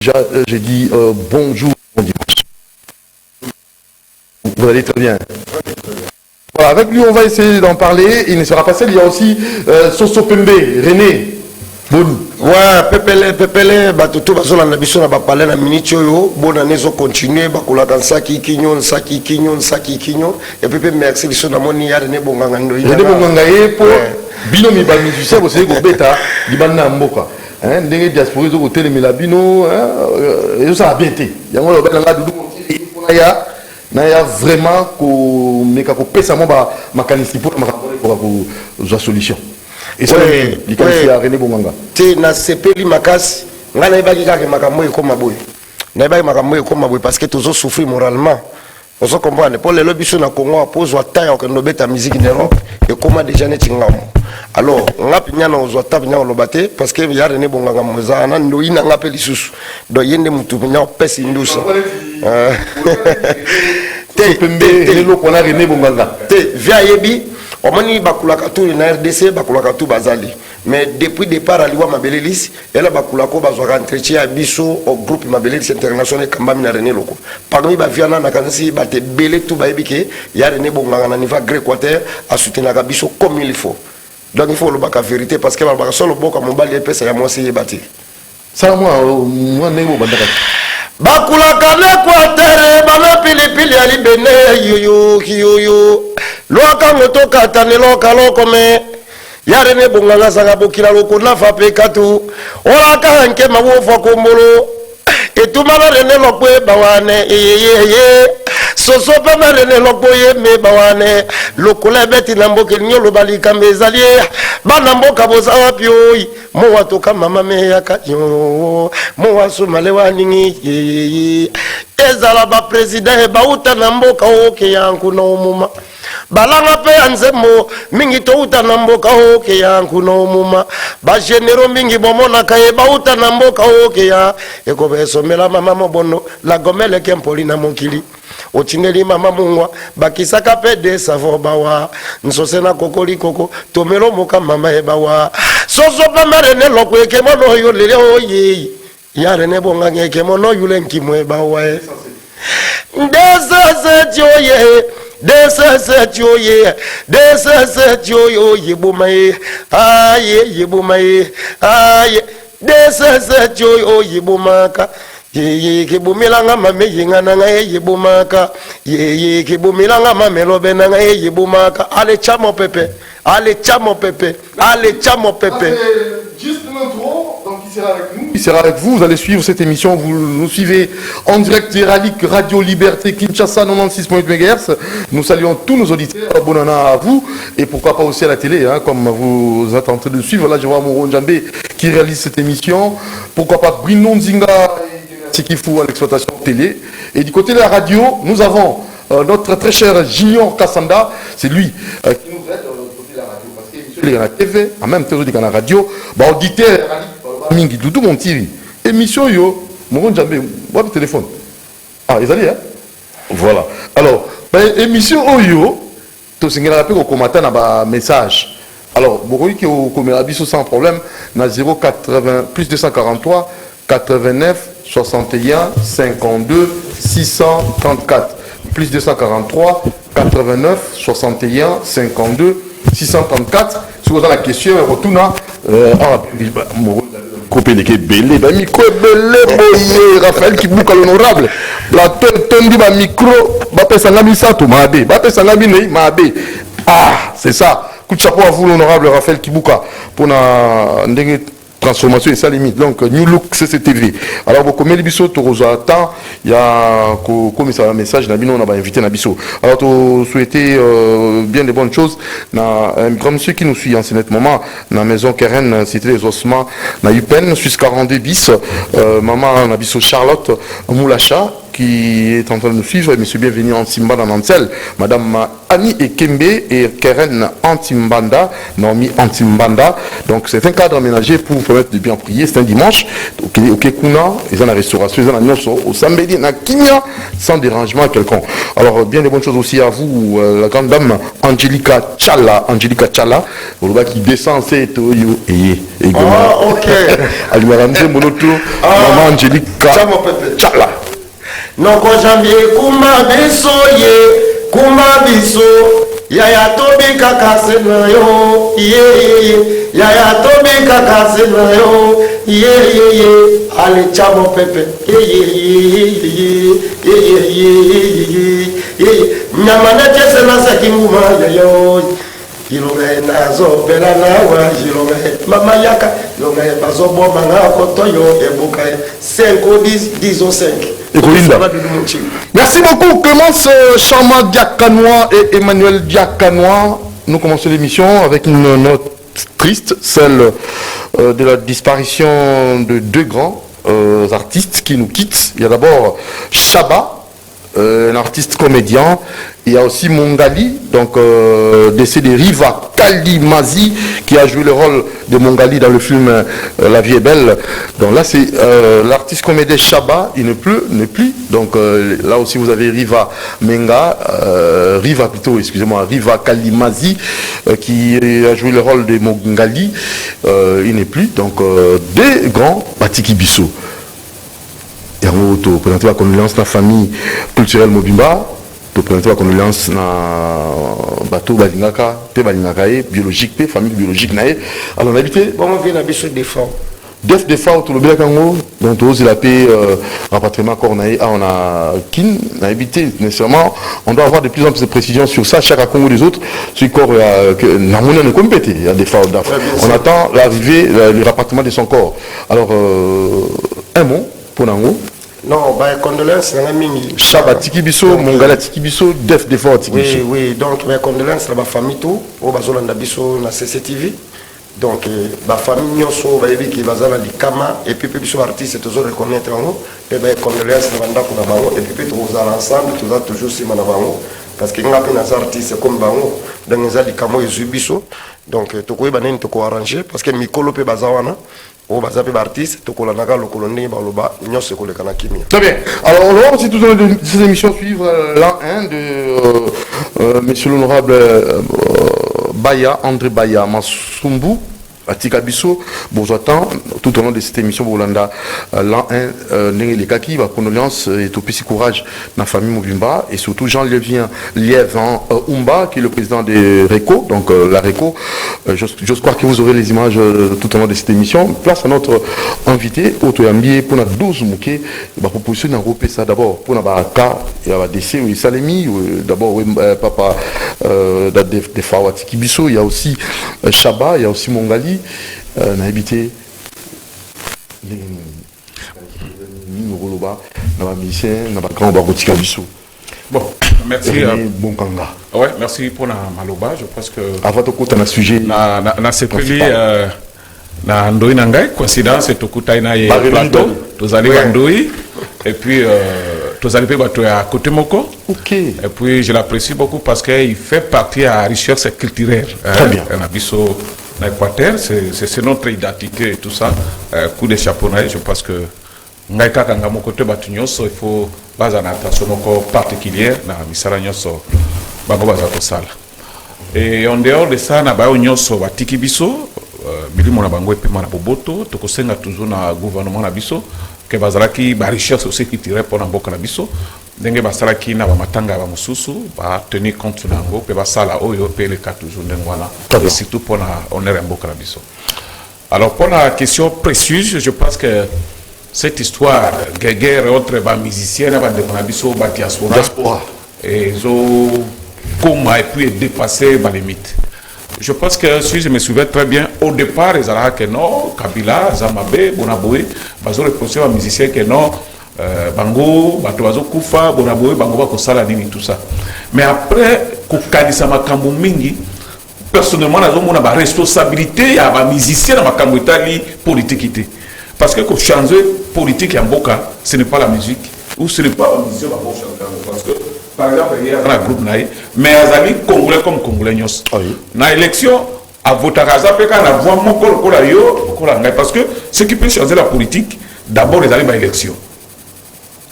Déjà, j'ai dit bonjour, bon dimanche. Vous allez très bien. Voilà, avec lui, on va essayer d'en parler. Il ne sera pas seul. Il y a aussi Soso Pembe, René. Bon. Ouais, Pepele, Batuto, Basola, Nabiso, Bapale, la Minicho, bonne année, ils ont continué, Bakula, dans Saki, Kinyon, et puis merci, ils sont à mon niar, René Bongangando. René Bongangaye, pour Binomi Bamisicien, vous savez, vous bêta, Libana Mboka. Ndenge diaspora zo côté les Milabino et ça a bien été. Il y a un là doudou na ya vraiment ko meka ko pesa mo ba makanisi pour la solution. Et ça il qualifie à René Bonganga. Ti na sepeli makasi ngana ibaki kaka makambo ekoma boy. Na ibaki makambo ekoma boy parce que tozo souffrir moralement. On se comprend pour les lobbies sur na Congo pose wa taille que no beta musique d'Europe et comment déjà net ngam. Alors ngapi nyana ozwa tap nyana lobate parce que ya René Bonganga moza na ndo ina ngape lisusu do yende mutu nya pesi ndusa. Te pembe le ko na René Bonganga. Te via yebi omoni bakulaka tu na RDC bakulaka tu bazali. Mais depuis départ aliwa mabelelis ela bakulako bazwa entretien à biso au groupe mabelelis international kambami na René Loko. Parmi ba viana na kanisi ba te belé tout ba ebike ya René Bonganga na niveau gré équateur a soutenir ka biso comme il faut. Donc il faut le bac à vérité parce que le solo boka mon bali pesa ya moi c'est bâti. Ça moi nego bandaka. Bakula kana kwa tere ba pili pili ali bene yo. Loka moto katane loka loko me ya René Bonganga sanga bokila loko na fa pe katu. Ora ka nke mawo fo kombolo. Et tout mal René Loko bawane soso pe René Loko me bawane lokola beti namboke nyolo balika mezalie bana mboka boza wapi oi mo watoka mama me yakanyo mo wasumale waningi ezala ba president ba uta na mboka oke yanku no muma balanga pe anzemo mingi to uta na mboka oke yanku no muma ba généraux mingi bomona kaye ba uta na mboka oke ya ekobeso mela mama mobono la gomele kempoli na monkili otineli mama mungwa bakisaka pe de savo bawa nsose na kokoli koko tomelo moka mama e bawa soso pa René Loko eke mono yo lele oyi ya René Bonganga eke mono yule nkimwe bawa ndese tioye dese tioyo yibumaye aye yibumaye aye dese tioyo yibumaka ye kibumilanga mame yingana nga yibumaka ye kibumilanga mame lobena nga yibumaka ale chamo pepe Juste l'intro, donc il sera avec nous. Il sera avec vous, vous allez suivre cette émission, vous nous suivez en direct d'Iralik Radio Liberté Kinshasa 96.8 MHz. Nous saluons tous nos auditeurs, bon an à vous, et pourquoi pas aussi à la télé, hein, comme vous êtes en train de suivre. Là je vois Moro Njambé qui réalise cette émission, pourquoi pas Bruno Nzinga et Tikifou à l'exploitation télé. Et du côté de la radio, nous avons notre très cher Junior Kassanda, c'est lui qui nous aide. Il y a la TV, en même temps, il y a la radio, auditeur, mingi, tout mon TV. Émission yo, mon Njambé, bon téléphone. Ah, ils allaient, hein? Voilà. Alors, émission yo, tu sais, il y a un commentaire dans message. Alors, vous voyez que vous avez sans problème, dans 080 plus 243 89 61 52 634 plus 243 89 61 52 634. Si vous avez la question, retourne à Raphaël Kibouka l'honorable. Plateau tondi ba micro, bape sangami sato mabe, bape sangami nei mabe. Ah, c'est ça. Coup de chapeau à vous l'honorable Raphaël Kibouka pour na ndenge transformation et ça limite. Donc New Look CCTV. Alors vous comme Bisso Toroza attend, il y a comme ça un message Nabino on a invité Nabiso. Alors tu souhaiter bien de bonnes choses na un grand monsieur qui nous suit en ce moment na maison Keren cité les ossements na Upen Suisse 42 bis maman Nabiso Charlotte Moulacha qui est en train de nous suivre, monsieur bienvenue Antimbanda Nansel, madame Annie Ekembe et Keren Antimbanda, Nomi Antimbanda. Donc c'est un cadre aménagé pour vous permettre de bien prier. C'est un dimanche. Au Kekuna, ils ont la restauration, ils ont la noce au Sambedi, na Kinya, sans dérangement quelconque. Alors bien des bonnes choses aussi à vous, la grande dame Angelica Tchala, qui descend, c'est Toyo et ok. Alimarande Monoto, maman Angelica Tchala. Non, quand janvier, Kuma biso ye, Kuma biso, Yaya tobi kakase na yo, Yaya tobi kakase na yo, allez, chamo pepe, Nyamane chese na sakinguma yo. Ilonga nazo bela nawa ilonga mama yaka ilonga bazo bomba na kotoyo ebuka 5 ou 10 ou 5. Merci beaucoup Clémence Charmant Diakanois et Emmanuel Diakanois. Nous commençons l'émission avec une note triste, celle de la disparition de deux grands artistes qui nous quittent. Il y a d'abord Chaba, un artiste comédien. Il y a aussi Mongali, donc décédé Riva Kalimazi, qui a joué le rôle de Mongali dans le film La vie est belle. Donc là, c'est l'artiste comédien Chaba, il n'est plus. Donc là aussi, vous avez Riva Riva Kalimazi, qui a joué le rôle de Mongali, il n'est plus. Donc des grands Batiki Bissot. Et on va présenter la condoléance de la famille culturelle Mobimba. To présenter la condoléance na bateau balingaka pe balingaka biologique pe famille biologique nae alors on a habité bon on vient à biso défend tout le bien kango donc aussi la paix rapatriement cornae on a kin na habité nécessairement on doit avoir de plus en plus de précisions sur ça chaque Congo des autres sur corps que na mona ne compété il y a des fautes on attend l'arrivée le rapatriement de son corps alors un mot pour Nango. Non, bah, condoléances, c'est la mingi. Chaba Tikibiso, Mongala Tikibiso, Def Defort Tikibiso. Oui, donc mes condoléances à ma famille tout, au Bazolanda Biso, na CCTV. Donc, ma famille, Nyoso, Baby qui va à l'Ikama, et puis Biso artiste, et toujours reconnaître en haut, et bien condoléances à Manda Kunabango, et puis tous ensemble, tous toujours si Manabango, parce qu'il y a des artistes comme Bango, dans les Alikamo et Zubiso. Donc, tout le monde est arrangé, parce que Mikolo peut Bazawana. Très bien. Alors on va aussi tout au long de ces émissions suivre l'an 1 de monsieur l'honorable Baya, André Baya Masumbu. Atika Bisso, Bozotan, tout au long de cette émission, Bolanda, l'an 1, les Kaki, va condoléance et tout petit courage dans la famille Mobimba, et surtout Jean Liévin Umba, qui est le président de RECO, donc la RECO. J'ose croire que vous aurez les images tout au long de cette émission. Place à notre invité, Otoyambi, pour notre 12 mouquets, la proposition d'un groupe, ça d'abord, pour notre cas, il y a des décès, Salemi, d'abord, papa, des Fawatiki Bisso, il y a aussi Chaba, il y a aussi Mongali. On a habité bon, merci. Ouais, merci pour la maloba. Je pense que. Avant de couper un sujet. Na sepeli na ndoi nangai coïncidence et tokuta ina ye plateau. Tozali bandoi et puis tozali pe bato ya côté moko. OK. Et puis je l'apprécie beaucoup parce qu'il fait partie à la richesse culturelle. Très bien. Un abisso l'Équateur, c'est notre identité et tout ça. Coup de chapeauneau, je pense que Ngaïka Kangamo côté Batunyoso, il faut baser une attention particulière dans Misara Nyoso, Bango Bazako Sala. Et en dehors de ça, na Bayo Nyoso, Batiki Biso, Milimo na Bango et Pema na Boboto, Tokosenga toujours na gouvernement na Biso, que Bazalaki, ba richesse aussi qui tirait pour Namboka na Biso. Ndenge basalaki na bamatanga ba mususu ba tenir compte nango pe basala oyo pe le cas toujours ndengwana et surtout pour la honneur mboka na biso. Alors pour la question précise, je pense que cette histoire guerre entre ba musiciens ba de na biso ba diaspora et comment et puis dépasser ma limite. Je pense que si je me souviens très bien, au départ, ils allaient que non, Kabila, Zamabe, Bonaboué, ils ont reproché aux musiciens que non, Bango, Batoazo Koufa, Bonaboué, Bango Bakosala, tout ça. Mais après, Koukadisa Makambo Mingi, personnellement, on a la responsabilité à la musicien dans Makambo Itali politique. Parce que changer politique en Boka, ce n'est pas la musique. ou ce n'est pas une vision parce que par exemple il y a un groupe naï mais azali congolais comme congolais nyos na élection à voter à ça peut qu'on a voix mon kola yo kola ngai parce que ce qui peut changer la politique d'abord les aller à élection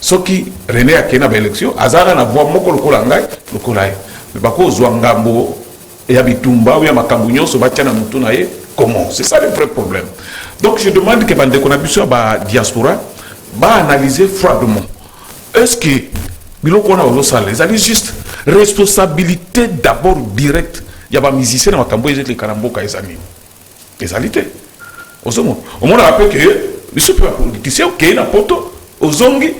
ce qui René Akena ba élection azara na voix mon kola ngai le kola mais pas ko zwa ngambo et ya bitumba ou ya makambu nyonso ba tiana mutu na ye comment c'est ça le vrai problème donc je demande que bande qu'on a biso ba diaspora ba analyser froidement est-ce que biloko na ozo sala les allez juste responsabilité d'abord directe ya ba musicien na makambo ezete karamboka ezani ezalité osomo au moins rappelle que biso peut politicien OK na poto ozongi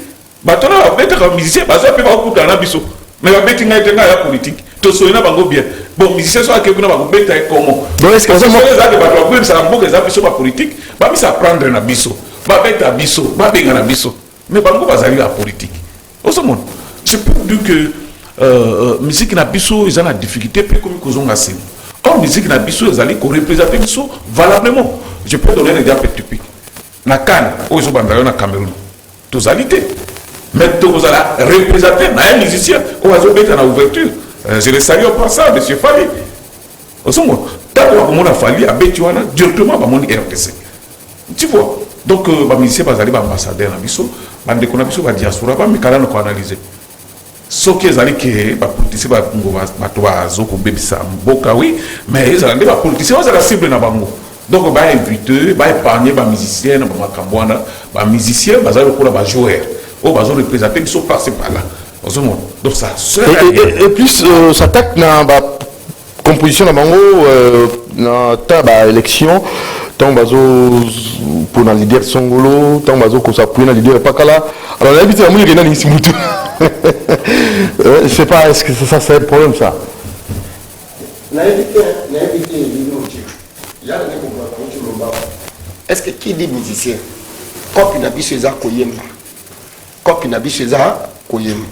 batona ba beta ka musicien baza pe ba okutana biso mais ba beti ngai tenga ya politique to soina bango bien bon musicien so akekuna ba beta e comment donc est-ce que ça les a ba ko ça mboka za biso ba politique ba bisa prendre na biso ba beta biso ba benga na biso mais bango bazali la politique osomo c'est pour dire que musique na biso ils ont la difficulté puis comme kozonga sin or musique na biso ils allaient représenter biso valablement je peux donner un exemple typique na Cannes où ils ont bandé na Cameroun tous alité mais tous alla représenter na un musicien où ils ont bêté na ouverture je le salue au passage monsieur Fali osomo tant que mon Fali a bêté wana directement ba mon RTC tu vois donc ba musicien bazali ba ambassadeur na biso bande ko na biso ba diaspora ba mikala ko analyser ce qui est allé que ba politicien ba ngo ba to ba zoko bebisa mboka oui mais ils allaient ba politicien ça la cible na bango donc ba inviter ba épargner ba musicien na ba makambwana ba musicien ba za lokola ba joueur ou ba zo représenter biso passer par là donc ça et plus s'attaque na ba composition na bango na ta ba élection tant bazo pour na leader songolo tant bazo ko s'appuyer na leader pakala alors la habitude amuli kena ni simutu je sais pas est-ce que ça c'est un problème ça est-ce que qui dit musicien copie na biso eza koyemba copie na biso eza koyemba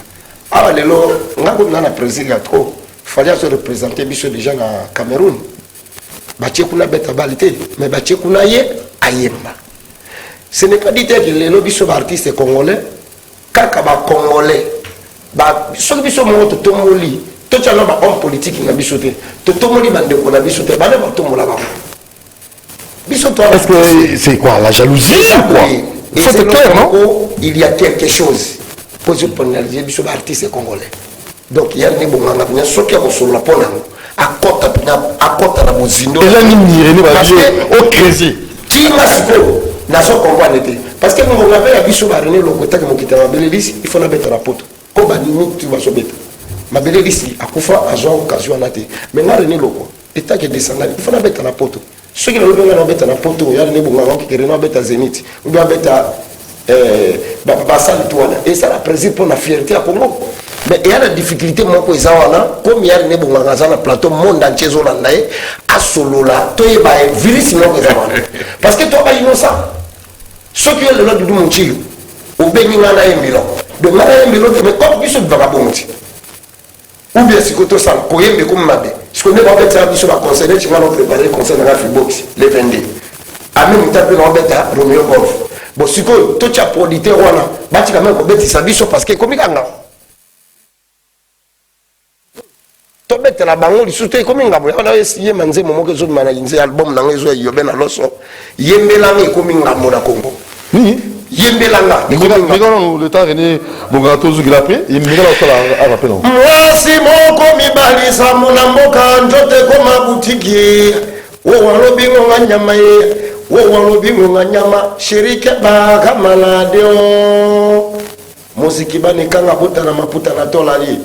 ah lelo ngako na président trop fallait se représenter biso déjà na Cameroun batie kuna beta balite mais batie kuna ye ayemba ce n'est pas dit que les lobbies artistes congolais kaka ba congolais ba so biso mo to tomoli to tchala ba homme politique na biso te to tomoli bande ko na biso te ba le ba tomola ba biso to est-ce que c'est quoi la jalousie quoi et c'est clair non il y a quelque chose pour se pénaliser biso artistes congolais donc il y a des bons ngana bien so ki ko sur la pona akota na mozindo eza nini René Babie au crédit tima siko na so comprendre te parce que nous on avait biso ba René Lokota que mokita mabelelisi il faut na beta rapport ko ba ni tu vas so beta mabelelisi akufa azo occasion na te mais na René Loko état que descendre il faut na beta rapport ceux qui na beta rapport ya René Bonga qui na beta Zénith ou bien beta ba sal toile et ça représente pour la fierté à Congo. Mais il y a la difficulté moko ezawana comme il y a ne bonga za na plateau monde entier zo landa e a solo la to e ba virus moko ezawana parce que toi ba innocent ce qui est le lot du monchi au bengi na embilo de na embilo mais comme biso vagabonti ou bien si koto ça koyembe comme mabe ce qu'on est pas fait ça biso ba conseiller tu vas nous préparer conseil na Fibox les 22 a même taper na beta Romeo Golf bon si ko to cha producteur wana ba ti quand même ko beti sa biso parce que comme kanga to betela bango lisusu komi ngabo ya na ye manze momoke zo mana inze album na ngezo yobe na loso yembela ngi komi ngamo na Congo oui yembela nga mais non le temps René Bonga tozu qu'il a pris il me regarde ça à rappel non mwasi moko mibali sa mona mboka njote koma butiki wo walobingo nganyama ye wo walobingo nganyama shirike ba kamaladeo muziki bani kanga buta na maputa na tolali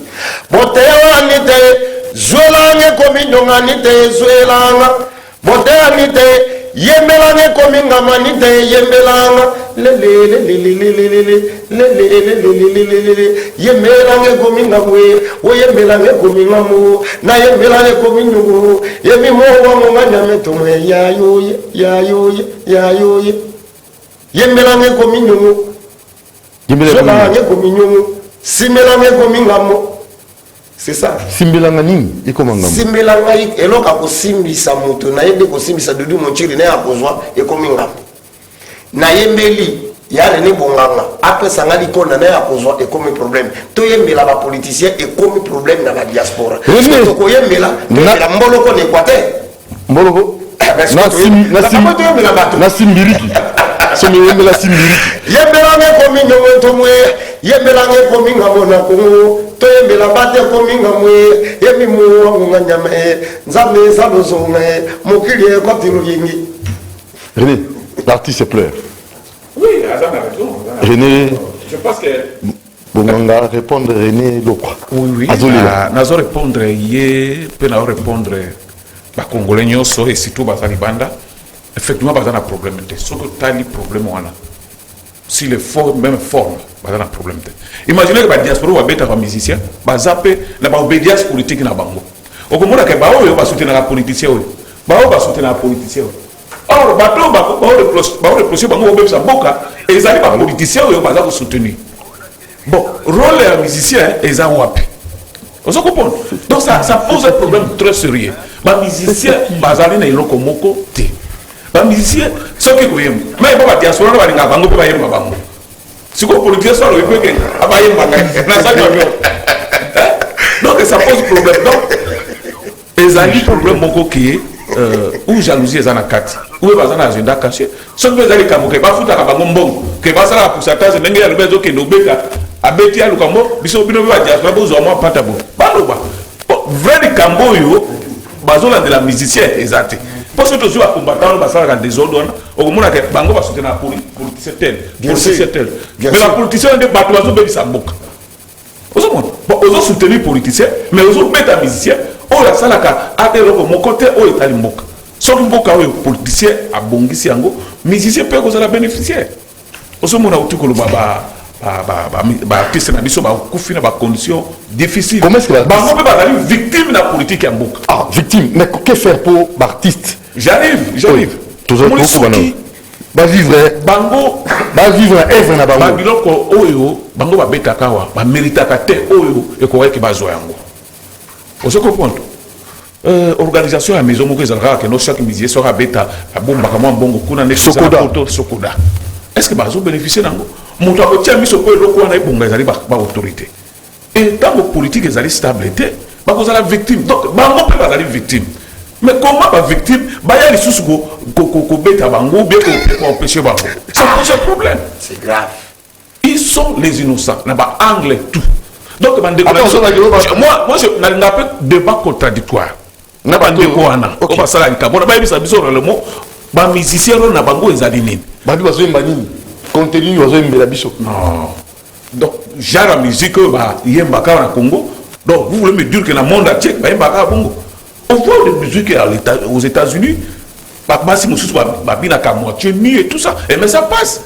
botewa nite zuelange komi ndongani te zuelanga botewa nite yemelange komi ngama nite yemelanga yemelange komi ngamwe o yemelange komi ngamu na yemelange komi nyungu yemi mowa munganya metomwe yayo yemelange komi nyungu yemelange komi nyungu simelange komi ngamu. C'est ça. Simbelanga nini iko mangamba. Simbelanga eloka ko simbisa mutu na yende ko simbisa dudu monchiri na akozwa eko mingamba. Na yembeli ya René Bonganga après sangali kona na ya kozwa ekomi problème to yembela ba politicien ekomi problème na ba diaspora to ko yembela na mboloko ne Équateur mboloko na simbiriki somi yembela simbiriki yembela nge komi no to mwe yembela nge komi ngamona ko to yembela bate komi ngamwe yemi mu nganyame nzambe zabozonga mokili ko tirugingi. René, l'artiste pleure. Oui, Azan a raison. René, Je pense que... Bonganga répondre René Lokwa. Oui, nazo répondre hier, peut na répondre ba Congolais nyonso et surtout ba Zalibanda. Effectivement, ba na problème te. Ce que tali problème wana. Si les formes, même forme, ba na problème te. Imaginez que ba diaspora ba beta ba musicien, ba zappé na ba obédience politique na bango. Okomona ke ba oyo ba soutenir la politicien oyo. Ba oyo ba soutenir la politicien oyo. Or, bateau, reprocher sa boca, et ils arrivent à politiciens ou ils soutenir. Bon, rôle des musiciens, ils ont wapi. Vous comprenez? Donc ça pose un problème très sérieux. Les musiciens, ils ont un comme moko. Les musiciens, ceux qui ont mais ils vont dire, soit ils vont dire, si vous politiciens sont le peuple, donc ça pose problème. Donc, ils ont un problème moko qui est ou jalousie est en akati ou est en agenda caché ce que vous allez kamoke ba futa ka bango mbongo que ba sala pourcentage ndenge ya lubezo ke no beta abeti ya lukambo biso bino ba dia ba bozo mo pata bo ba lo ba vrai kambo yo bazola de la musicien exact parce que tous les combattants ba sala ka désordre on komona ke bango ba soutenir politicien tel mais la politicien de bato bazo be bisamboka ozo ozo soutenir politicien mais ozo beta musicien. Oh la salaka a des mon côté oh est allé mboka. Sauf mboka oh politicien a bongisi yango musicien peut causer la bénéficiaire. Oso mona uti ko lo ba artiste na biso ba kufina ba conditions difficiles. Comment est-ce que la bango pe ba victime de la politique ya mboka. Ah, victime. Mais que faire pour l'artiste? J'arrive. Toujours ba vivre bango ba vivre œuvre na bango. Ba biloko oyo bango ba betaka wa ba méritaka te oyo e ko ki ba zo yango. On se comprend. Organisation à maison moko ezalaka que no chaque musicien sera beta a bomba kama bongo kuna ne sokoda. Est-ce que bazo bénéficier nango? Moto akotia miso ko eloko na ebonga ezali ba autorité. Et tant que politique ezali stabilité, ba ko la victime. Donc bango pe ba victime. Mais comment ba victime ba ya lisusu ko beta bango bien ko empêcher bango. Ça pose un problème. C'est grave. Ils sont les innocents. Na ba anglais tout. Donc, moi, je n'ai pas de débat contradictoire. Je n'ai pas de débat. Je n'ai pas de débat. Le mot, les musiciens ne sont pas des contenu non. Donc, j'ai la musique, il y a un Congo. Donc, vous voulez me dire que dans le monde entier, il y a un Congo. On voit des musiques aux États-Unis. Et tout ça. Et mais ça passe.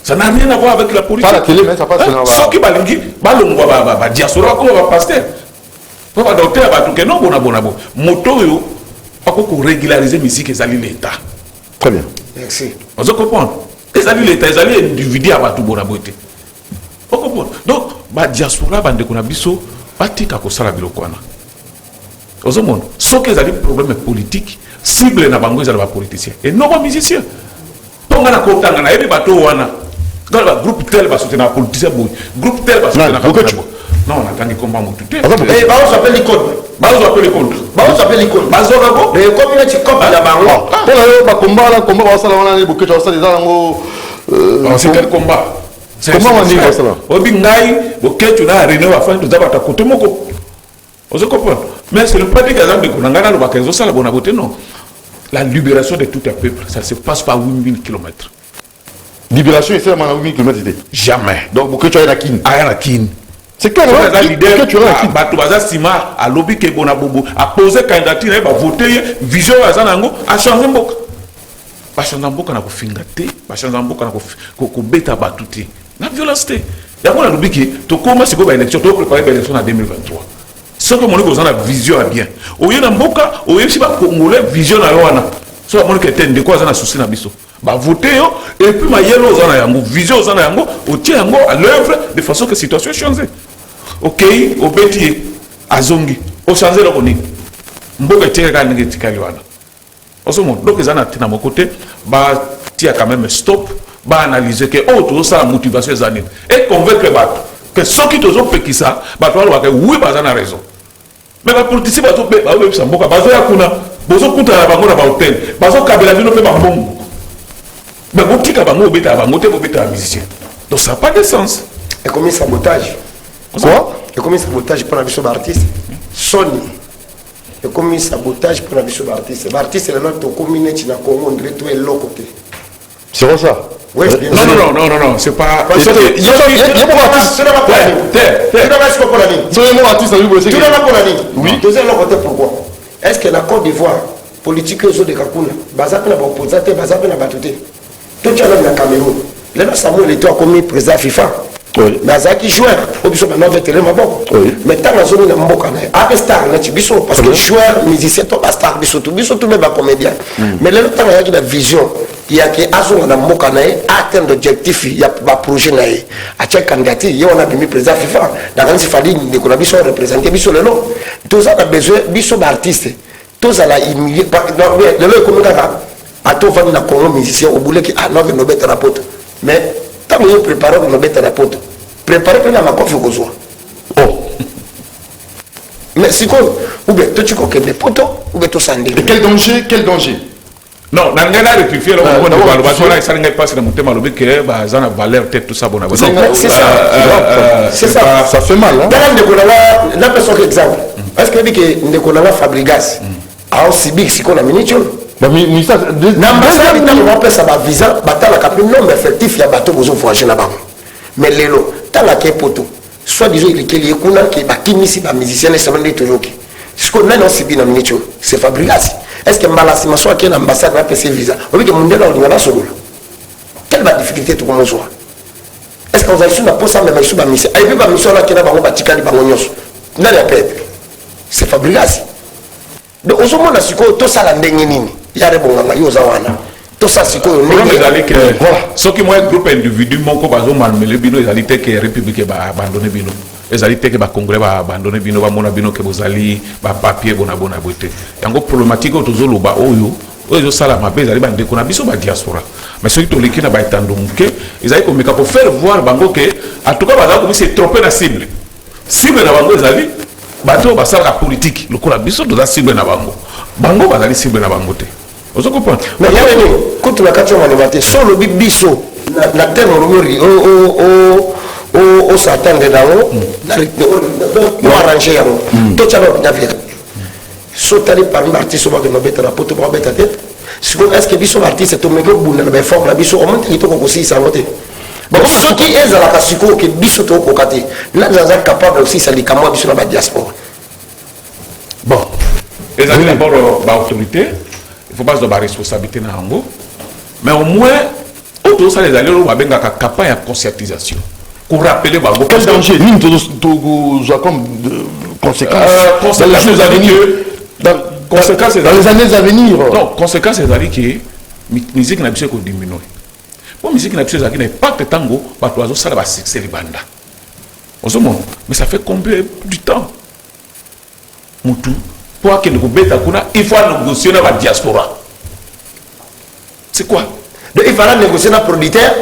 Ça n'a rien à voir avec la politique. Pas la télé, mais ça passe dans la... Ceux qui balingi, balongwa ba diaspora comme ba pasteur. Ba docteur ba tout que non bona. Moto yo pas ko régulariser musique ezali l'état. Très bien. Merci. On se comprend. Ezali l'état, ezali individu ba tout bona boté. On comprend. Donc ba diaspora ba ndeko na biso batika ko sala biloko wana. On se comprend. Ceux qui ezali problème politique, cible na bango ezali ba politicien et non ba musicien. Tonga na kotanga na yebi bato wana. Dans le groupe tel va soutenir la politique, groupe tel va soutenir la politique. Non, on attend qu'il combat mon tout. Et on s'appelle les codes. On s'appelle les codes. On s'appelle les codes. Les communautés comme la Bango. Pour le combat, là, combat, on s'en va beaucoup de ça. C'est quel combat? Comment on dit ça? On dit Naï, ok, tu n'as rien à faire, tu dois pas côté moko. On se comprend. Mais c'est le premier exemple de Konangana, le Bakazo, ça la bonne beauté, non. La libération de tout un peuple, ça se passe par 8000 km. Libération, c'est à 8000 km. Jamais. Donc, pourquoi tu as la kin? La kin. C'est quoi le tu as la Batubaza Sima, à lobby que Bonabobo, a posé candidature, a voté, vision à Zanango, a changé beaucoup. A changé beaucoup, a fingate, a changé beaucoup, a bêta batouti. La violence, il y a un lobby qui, tu commences à l'élection, tu préparer l'élection en 2023. Ce que mon épouse a la vision à bien. Au lieu d'un boka, au lieu de Congolais, vision à l'ouana. Soit mon épouse de quoi on a souci na biso. Bah voter et puis ma yellow aux yango, vision aux yango, au tien à l'œuvre de façon que la situation change. Ok, au bétier, à zongi, au changer le roni. Mboka tient à n'importe quel liwana. En ce moment, donc les gens à mon côté, bah tiens quand même stop. va analyser que oh tout ça la motivation des années et convaincre bateau que ceux qui toujours fait qui ça bateau alors que oui bah ça a raison mais va politiciens bateau bah oui ça mboka bateau ya kuna bozo kuta la bango na ba hôtel bazo kabela bino pe ba mbongo mais bon qui ka bango beta bango te beta musicien donc ça n'a pas de sens et comme sabotage Quoi? Et comme sabotage pour la vie sur l'artiste Sony et comme sabotage pour la vie sur l'artiste l'artiste est là to commune na Congo ndre to elo côté C'est vrai ça? Oui, bien non sûr. non c'est pas Il y a beaucoup d'artistes. Tu n'as pas pour la ligne. Tu n'as pas pour la ligne. C'est vraiment artiste, ça veut dire. Tu n'as pas pour la ligne. Oui. Tu sais pourquoi? Est-ce que la Côte d'Ivoire, politique de Kakuna, Bazape n'a pas opposé, Bazape n'a pas tout. Tout le monde dans Cameroun. Là, Samuel était comme président FIFA. Oui. Mais Azaki joueur, au biso maintenant vétéran maboko. Mais tant la zone na mboka na avec star na biso parce que joueur musicien to ba star biso tout même ba comédien. Mais là tant il y a la vision, il y a que azonga na mboka na atteindre l'objectif, il y a ba projet na a check candidature, il y on a mis président FIFA. Dans quand il fallait de qu'on a biso représenter biso le nom. Tout ça a besoin biso ba artiste. Tout ça la humilier le le comme ça a tout vendre na Congo musicien au boulot qui a non no bête rapport. Mais tant que vous préparez pour mettre la pote, préparez pour la coffre au besoin. Oh. Mais si quoi, ou bien tu coques des poteaux, ou bien tout ça. Et quel danger? Quel danger? non nangana rectifier là on va le bateau là ça n'engage pas c'est le monter malobi que bah ça a valeur tête tout ça bon c'est ça c'est ça ça fait mal hein dans le la personne exemple est-ce que dit que ndeko Fabrigas a aussi big si qu'on a miniature bah mais ça n'ambassade tant on peut ça ba visa batala cap nombre effectif ya bateau besoin voyager là-bas mais lelo tant la ke poto soit disons il est kuna qui ba kimisi ba musicien et ça va toujours qui ce qu'on a non c'est bien miniature c'est Fabrigas. Est-ce que Mbalassi Massoua qui est l'ambassade va passer visa? Oui, que mon dieu là, on va solo. Quelle va difficulté tout le monde soit? Est-ce qu'on va sur la poste mais sur la mission? Et puis la mission là qui est là, on va tirer les bagognos. N'a rien fait. C'est Fabrigas. Donc, au moment où tout ça, il y a des bons gars, il y a des tout ça, c'est quoi? Ce qui est groupe individu, mon copain, malmélé, bino, ils allaient que la République va abandonner bino. Les alliés que le Congrès va abandonner bino va mona bino que vous allez va papier bona beauté. Yango problématique au tozo loba oyo oyo sala mabe les alliés bande qu'on a biso ba diaspora. Mais ceux qui ont l'équipe na ba etandonke ils allaient comme pour faire voir bango que en tout cas ba comme c'est trompé la cible. Cible na bango les alliés bato ba sala politique le ko la biso de la cible na bango. Bango ba allez cible na bango te. Vous comprenez? Mais il y a quand la question manivate solo biso na terme au Satan de là-haut, on arranger yango. Tout ça va bien. Sauter par un artiste au bas de nos bêtes la pote pour bête tête. Est-ce que biso artiste est au milieu boule na fort la biso au moins il faut aussi ça voter. Bon ceux qui est à la casiko que biso to ko kati. Là nous sommes capables aussi ça les camois biso la diaspora. Bon. Les amis d'abord ba autorité, il faut pas de responsabilité na hango. Mais au moins autour ça les alliés on va bien campagne de conscientisation. Pour rappeler bango quel danger nous tous comme conséquences dans les années à venir dans les années à venir non conséquences c'est à dire que musique n'a pas diminuer pour musique n'a pas n'a pas de tango ba toizo ça va succès les banda mais ça fait combien du temps mutu pour que nous beta kuna il faut négocier dans la diaspora c'est quoi? Il va négocier dans le producteur,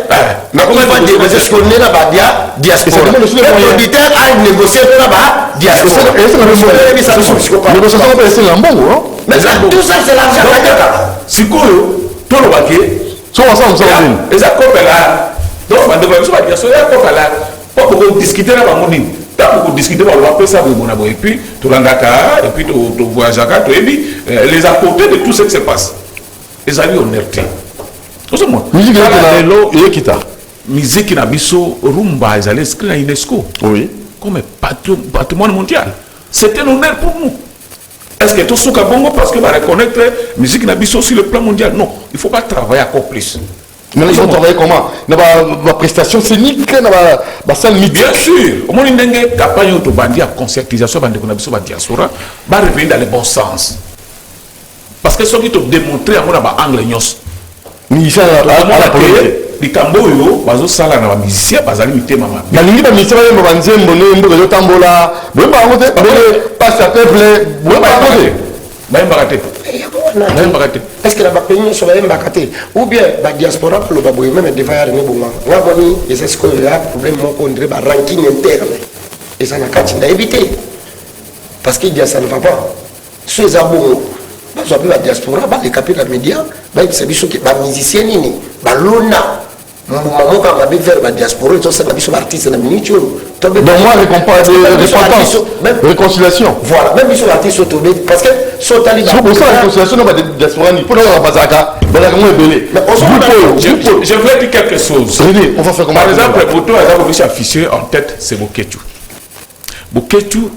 mais comment il va négocier ce qu'on est là bas diaspora? Le producteur a négocié là bas diaspora. Négociation peut rester en bon, mais tout ça c'est l'argent. Si quoi, tout le paquet, sont ensemble, les accords là. Donc, on va devoir diaspora là. Pas pour discuter là, pour discuter, on va faire ça et puis tout l'andaka, et puis tout voyage à et puis les apporter de tout ce qui se passe. Les amis honnêteté. Musique na biso rumba ils allaient inscrire à UNESCO comme patrimoine mondial. C'est un honneur pour nous. Est-ce que tout ce qu'on bongo parce que va reconnaître musique na biso sur le plan mondial? Non, il faut pas travailler encore plus. Mais ils vont travailler comment? La prestation scénique, la salle mythique. Bien sûr. Au moins il y a une campagne de bandi à conscientisation bandi qu'on a biso ba diaspora va revenir dans le bon sens. Parce que ceux qui te démontré à mon angle nyos musicien à la politique. Les camboyo, bazo sala na musicien, bazali mité mama. Na lingi ba musicien ba banzembo ne mbo zo tambola. Bo ba ngote, bo passe à peuple, bo ba ngote. Baye Mbakate. Baye Mbakate. Est-ce que la pays sur la Mbakate ou bien la diaspora le baboy même devant rien bon. Là boni et c'est ce que là problème mon contre ba ranking interne. Et ça n'a qu'à éviter. Parce qu'il dit ça ne va pas. Ceux abons ba so la diaspora ba les capitaux la média ba c'est biso qui ba musicien nini ba lona. Maman quand va vers la diaspora tout ça ba biso artiste na minute. Donc moi réconciliation. Voilà, même biso artiste autobé parce que sotali ba. C'est pour ça la réconciliation dans la diaspora ni pour la bazaka. Je voulais dire quelque chose. On va faire comment? Par exemple, Boto a affiché en tête, c'est Boketu. Boketu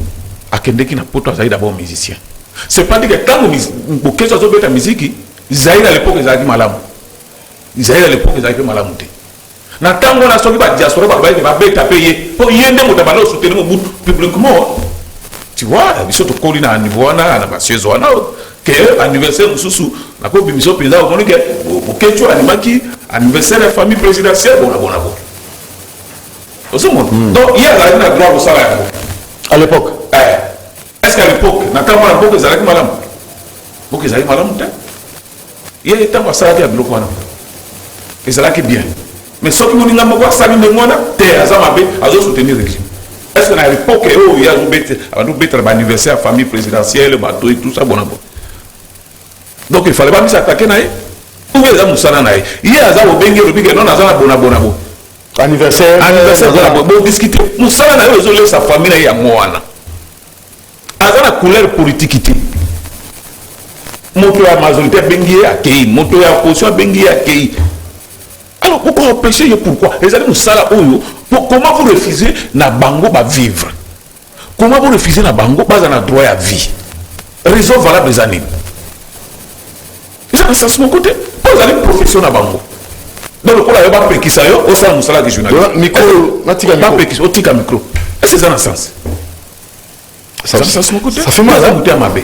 a kendeki na poto Zaïd d'abord musicien. C'est pas dire que quand Boketu a fait la musique, Zaïd à l'époque Zaïd malam. Zaïd à l'époque Zaïd malam. Na tango na soki ba diaspora ba ba beta payer pour yende mo tabalo soutenir mo publiquement. Tu vois, ils sont au na niveau na ba sezo na que anniversaire mususu na ko bimiso peza o que Boketu animaki anniversaire de la famille présidentielle bon. Donc il y a la droit au salaire. À l'époque. Est-ce qu'à l'époque, notamment à l'époque, ils allaient mal. Donc ils allaient mal. Il y a des temps où ça a été à bloc. Ils allaient bien. Mais ce qui nous dit, ça vient de moi, c'est à soutenir le régime. Est-ce qu'à l'époque, il y a l'anniversaire de la famille présidentielle, bateau et tout ça, bon. Donc il ne fallait pas s'attaquer à eux. Où est-ce que nous sommes là? Il y a des gens qui ont bon. Anniversaire bon discuter nous ça na résoudre sa famille ya moana azana couleur politique moto ya majorité bengi akei moto ya opposition bengi akei alors pourquoi empêcher pourquoi les amis nous sala oyo comment vous refusez na bango ba vivre comment vous refusez na bango ba na droit à vie raison valable les amis ça c'est mon côté vous allez profession na bango. Donc, le problème est que ça au sein de la journaliste. Micro, micro. Est-ce que ça a un sens? Ça fait mal.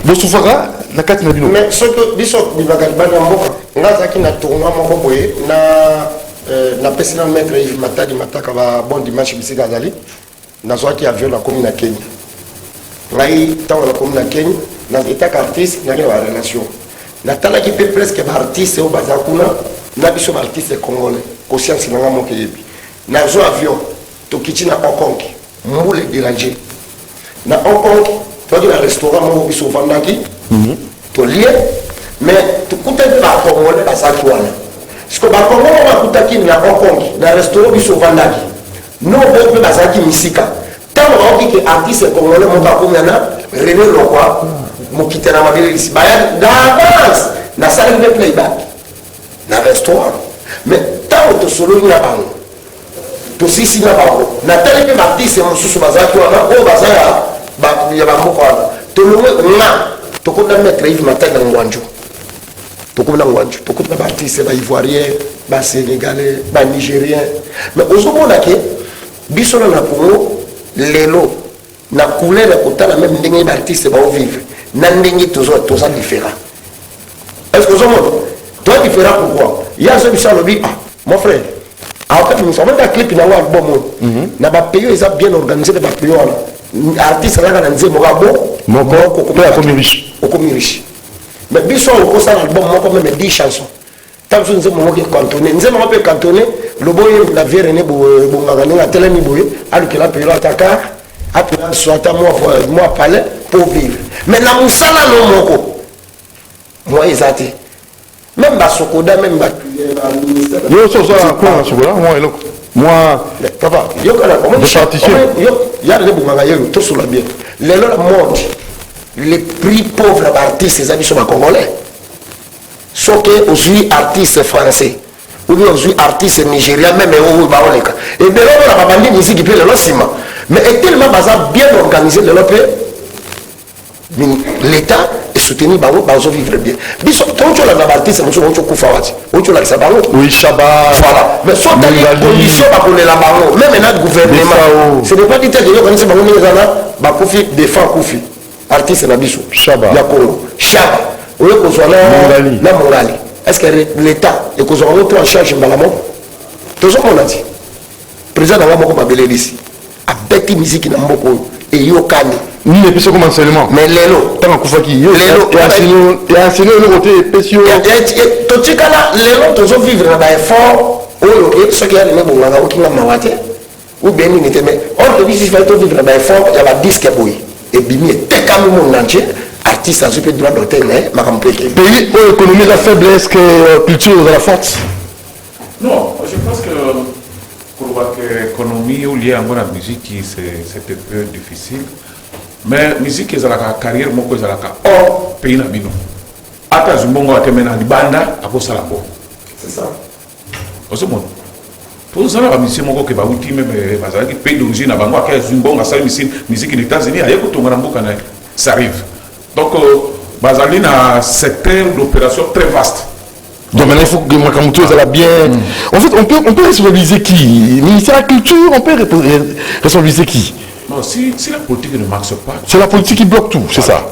Bon, Soufara, la carte n'a mais ce que Bishop Bibagalban Nazaki na tournoi Mokoboye, na président maître Yves Matadi Mataka va bon dimanche Bissé Gazali, na qui avion la commune à Kenya. Là, tant la commune à Kenya, dans l'état artiste, n'a pas de relation. Na tala qui peut presque artiste au Bazakuna. Na biso artiste congolais conscience na ngamo keyebi na zo avion to kitchen na Hong Kong moule déranger na Hong Kong to di restaurant mo biso vandaki to lié mais to kuta ba congolais ba sakwana siko ba congolais ba kutaki na Hong Kong na restaurant biso vandaki no bo ba saki misika tant on dit que artiste congolais mo ba komana René Lokwa mo kitana mabele ici ba d'avance na salle de playback na restaurant mais tant que solo ni na bango to sisi na bango na tele pe artiste mususu bazaki wana o bazaya ba ya bango kwa to longwe na to ko na mettre Yves Matadi na ngwanjo to ko na ngwanjo to ko na artiste ba ivoirien ba sénégalais ba nigérien mais ozomona ke biso na Congo lelo na couleur ya kotala même ndenge ba artiste ba vivre na ndenge to ça différent est-ce que ozomona toi différent pourquoi il y a ce qui dit ah mon frère en fait nous savons que clip na album na ba pays ils ont bien organisé les pays là artiste là na nzembo ga bon moko ko riche mais biso ko ça album moko même 10 chansons tant que nzembo moko cantonné nzembo moko cantonné le boy la vie René nganga na telemi boy alors que la pays là taka après soit moi palais pour vivre mais na musala no moko moi ezati même Basokoda, même yo so quoi Sokoda moi papa yo kana comment il y a des bunganga yo tout sur la bien le monde les plus pauvres artistes ces amis sont congolais sauf que aujourd'hui artistes français ou bien aujourd'hui artistes nigériens même au baoleka et bien là on a pas bandé musique puis le sima mais est tellement bien organisé le l'État est soutenu par vous vivre bien. Biso quand tu la artiste nous sommes kufawati. On tu la sabalo. Oui, Chaba. Voilà. Mais soit dans les conditions pour les labarons, même notre gouvernement. Ce n'est pas dit que les organisations bango ngana ba kufi défend kufi. Artiste na biso. Chaba. Ya Congo. Chaba. On est kozwa na Mongali. Est-ce que l'État est kozwa en charge mbalamo? Toujours on a dit. Président na moko babeleli ici. A beti musique na mboko. et yokani. Ni les pécieux comme enseignement. Mais lelo. Tant qu'on fait qui. Lelo. Et enseigner le côté pécieux. Totikala lelo tozo vivre na ba effort. Oyo ce qui a les bonganga okinga mawate. Ou bien ni n'était mais on te dit si fait vivre na ba effort, il y a ba disque boy. Et bimi te comme monde entier. Artiste a super droit d'hôtel mais ma compléter. Pays où l'économie la faiblesse que culture de la force. Non, je pense que pour l'économie ou lié à la musique, c'était peu difficile. Mais la musique, c'est la carrière, c'est la hors pays. Ata Zumbongo a terminé en banda à cause de la peau. C'est ça. Au second. Pour ça, la musique, c'est que outil même pays d'origine, à Bango, à Zumbongo, à musique des États-Unis, à Yoko Tongarambo, ça arrive. Donc, Bazali a un secteur d'opération très vaste. Donc maintenant, il faut que Makamoto soit bien. En fait, on peut responsabiliser qui? Le ministère de la Culture, on peut responsabiliser qui? Non, si la politique ne marche pas. C'est la politique qui bloque tout, c'est ça.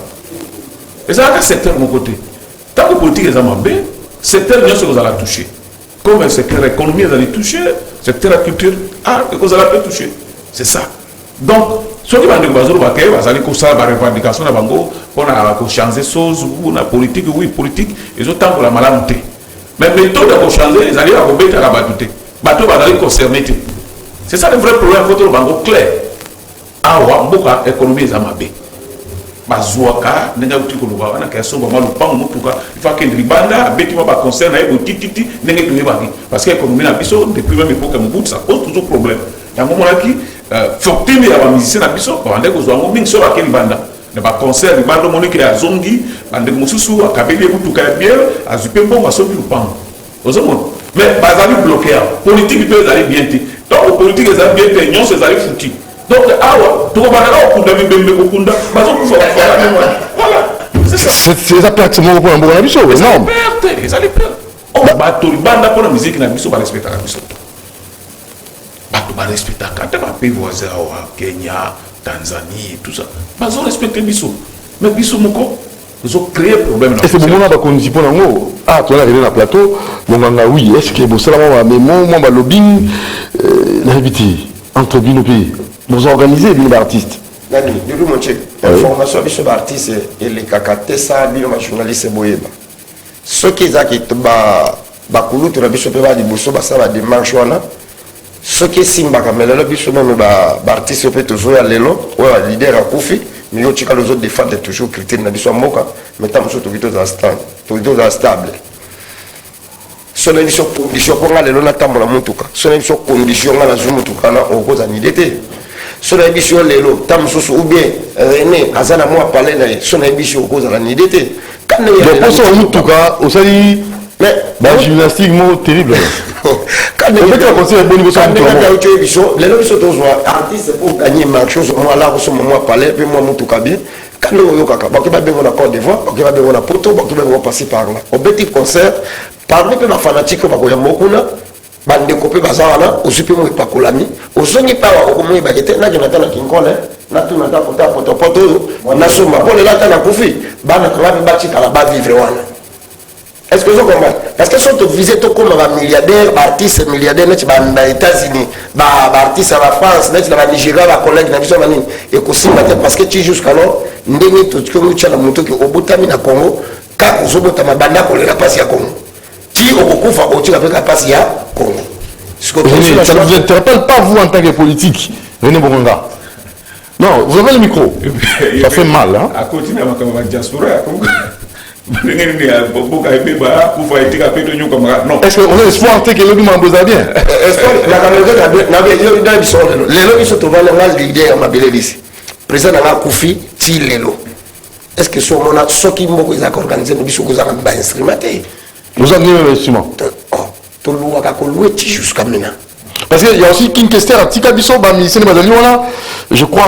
Et ça, c'est un secteur de mon côté. Tant que la politique est en le secteur, bien sûr, vous allez toucher. Comme le secteur de l'économie, vous allez toucher, le secteur de la culture, vous allez toucher. C'est ça. Donc, ceux qui vont dire que vous allez faire la revendication pour changer les choses, la politique, oui, politique, ils ont tant pour la malamité. Mais les méthodes pour changer, ils allaient à remettre à la batute. Bateau va aller concerner. C'est ça le vrai problème, il faut que clair. Ah, ouais, l'économie est en mabé. Bazouaka, n'est-ce pas que nous avons un question, il faut que les bandes, les concerne, les titi, parce que l'économie n'a pas depuis même l'époque où ça pose toujours problème. Il y a un moment qui faut que les musiciens n'aient pas besoin de faire des choses qui ne pas concert, les bandes moniques à Zongi, les Moussou, à Kabili, à Biel, à Zupembo, à Sobi Lupan. Mais Bazali bloqué, politique peut aller bien. Donc, la politique est bien, non, c'est aller foutu. Donc, tout le monde a beaucoup de c'est ça perte mon pour un bon avis, non. Ils allaient perdre. Oh, bateau, banda pour la musique, n'a pas respecté la musique. Bateau, pas respecté quand tu vas pays voisins, Kenya, Tanzanie, tout ça. Ils ont respecté Bissou. Mais Bissou, ils ont créé un problème. Et c'est bon, on a qu'on dit pour nous. Ah, tu es arrivé dans le plateau. Bon, oui, est-ce que c'est là, mais moi, lobbying, l'habitude, entre nos pays. Vous organisez des artistes. Nani, du coup, mon chef, information sur les artistes et les cacatés, ça, bien, les journalistes, boyeba. Ce qui est qui est bakulu, tu as vu, tu as dit, ça va démarche, ce qui est simba, mais là, tu as même artiste, peut toujours aller là, ou leader à Koufi, mais il y a les autres défendent toujours critères, n'a pas moka, mais tu as surtout stable. Ce n'est pas une condition pour aller là, ce n'est pas une condition pour aller là, on cause en idée. Son ambition lelo tam soso ou bien René azana moi parler na son ambition cause la nidité quand il y a pour ça en tout cas au sali mais la gymnastique mot terrible quand il y a conseil bon niveau ça lelo biso to zo artiste pour gagner ma chose moi là au moment parler puis moi tout cas bien quand on yo kaka ba ke ba bengo na Côte d'Ivoire ba ke ba bengo na Poto ba ke ba passer par là au petit concert parmi les fanatiques ba ko ya mokuna bande kopé bazana osupi mo pakolami ozongi pa okomoyi bakete na jonathan na kinkole na tuna ta kota poto na soma pour le lata na kufi bana kala bati kala ba vivre wana est-ce que vous comprenez parce que sont visés to comme un milliardaire artiste milliardaire net ba États-Unis ba artiste à la France net na Nigeria ba collègue na biso manini et ko simba parce que tu jusqu'à là ndenge to tikomu tchala moto ki obotami na Congo ka ozobota mabanda ko la passe ya Congo qui okufa otika avec la passe ya Congo. Ça ne vous interpelle pas vous en tant que politique, René Bongonga? Non, vous avez le micro. Ça fait mal, hein? À continuer à ma diaspora, est-ce qu'on a espoir que le lobby m'a besoin bien? La caméra les lobbies sont au leader ma belle ici. Président n'a Koufi, ti lelo. Est-ce que ce moment-là, ceux qui m'ont organisé, nous sommes instrumentés? Vous avez un instrument. Jusqu'à maintenant. Parce qu'il y a aussi une question à Tikabiso, je crois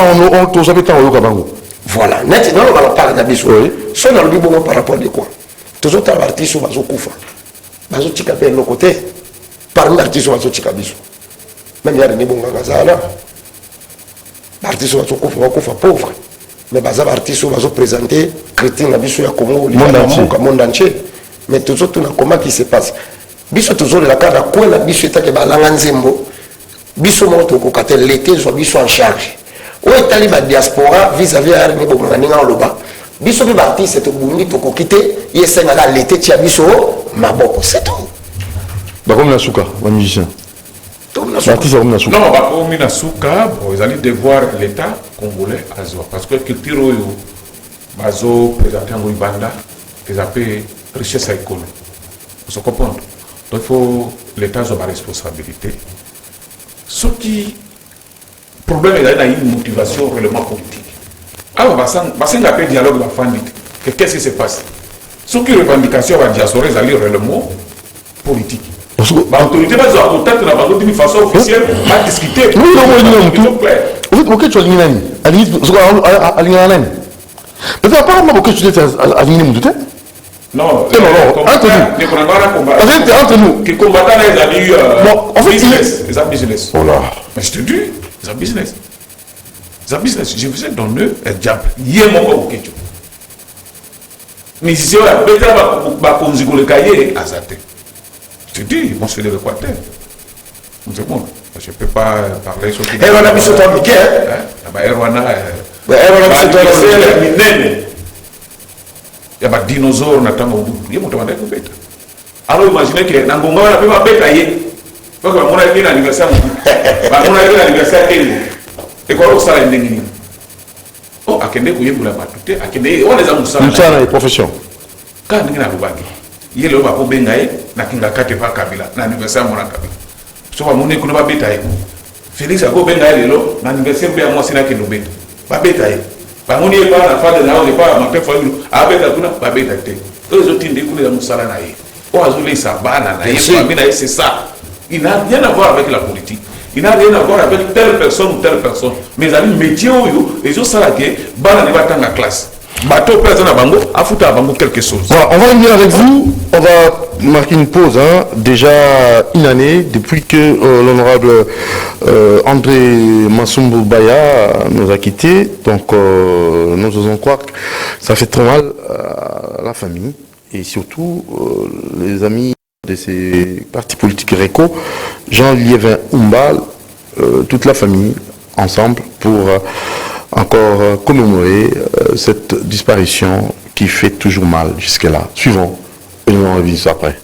on jamais tant au Kabango. Voilà. Maintenant, on va parler d'Abiso. Si on a le bon par rapport à quoi? Toujours les artistes sont Koufa. Bazo Tikabe de l'autre côté. Parmi les artistes sont Tikabiso. Même il y a des bons gazana. Les artistes sont Koufa pauvre. Mais les artistes sont présentés, chrétiens, Abiso, il y a Congo, le monde entier. Mais toujours, tout comment qui se passe. Biso toujours la carte à quoi biso est que balanga nzembo biso moto ko katel l'été soit biso en charge oyo etali badiaspora vis-à-vis ya rni bokonga ndenge oloba biso mpe baartiste tobundi tokoki te ye esengaka lete tia biso maboko c'est tout bakomi na suka bamusicien baartiste bakomi na suka non bakomi na suka bon ezali devoir l'état congolais azwa parce que culture oyo bazoprésente yango libanda eza mpe richesse ya ekolo ozo comprendre donc il faut l'état azwa baresponsabilité soki problème ezali na une motivation réellement politique awa basenga mpe dialogue bafandi te que qu'est-ce qui se passe soki revendication ya badiaspora ezali réellement politique baautorité bazwa contact na bango d'une façon officielle badiscuter boketu alingi nani alingana nani peut-être apparemment boketu te alingi mutu te non entre nous qui combattant les amis en fait business business voilà mais je te dis c'est un business je vous ai donné un exemple hier moko boketu musicien oyo abetela bakonzi koleka ye aza te je te dis bon c'est de l'Équateur c'est bon je peux pas parler sur qui wana biso to mike wana minene ya badinosaure na ntango mobutu ye moto bandaki kobeta alors imagine ke na ngonga wana mpe babeta ye poke bamonaki ye na anniversaire mobutu bamonaki ye na anniversaire ele ekola kosala ndenge nini o akende koyebola bato te akende wana eza mosala na profession kaka ndenge nalobaki ye lelo bakobenga ye nakingaka te pa kabila na anniversaire mona kabila so bamoni kuna babeta ye félix akobenga ye lelo na anniversaire mpe ya mwasi nakende obeta babeta ye bamoni ye pa na fade na oyo pa martin fayulu abeta kuna babeta te oyo ezotinde kuna eza mosala na ye oyo azolesa bana na ye famille na ye c'est ça il n'a rien à voir avec la politique il n'a rien à voir avec telle personne ou telle personne mais ezali métier oyo ezosala ke bana ne batanga classe bateau peut na bango afuta bango quelque chose. Voilà, on va revenir avec vous. On va marquer une pause. Déjà une année depuis que l'honorable André Massumbu Baya nous a quittés. Donc nous osons croire que ça fait très mal à la famille et surtout les amis de ces partis politiques réco, Jean-Liévin Umbal, toute la famille ensemble pour encore commémorer cette disparition qui fait toujours mal jusque-là. Suivons et nous en revisitons après.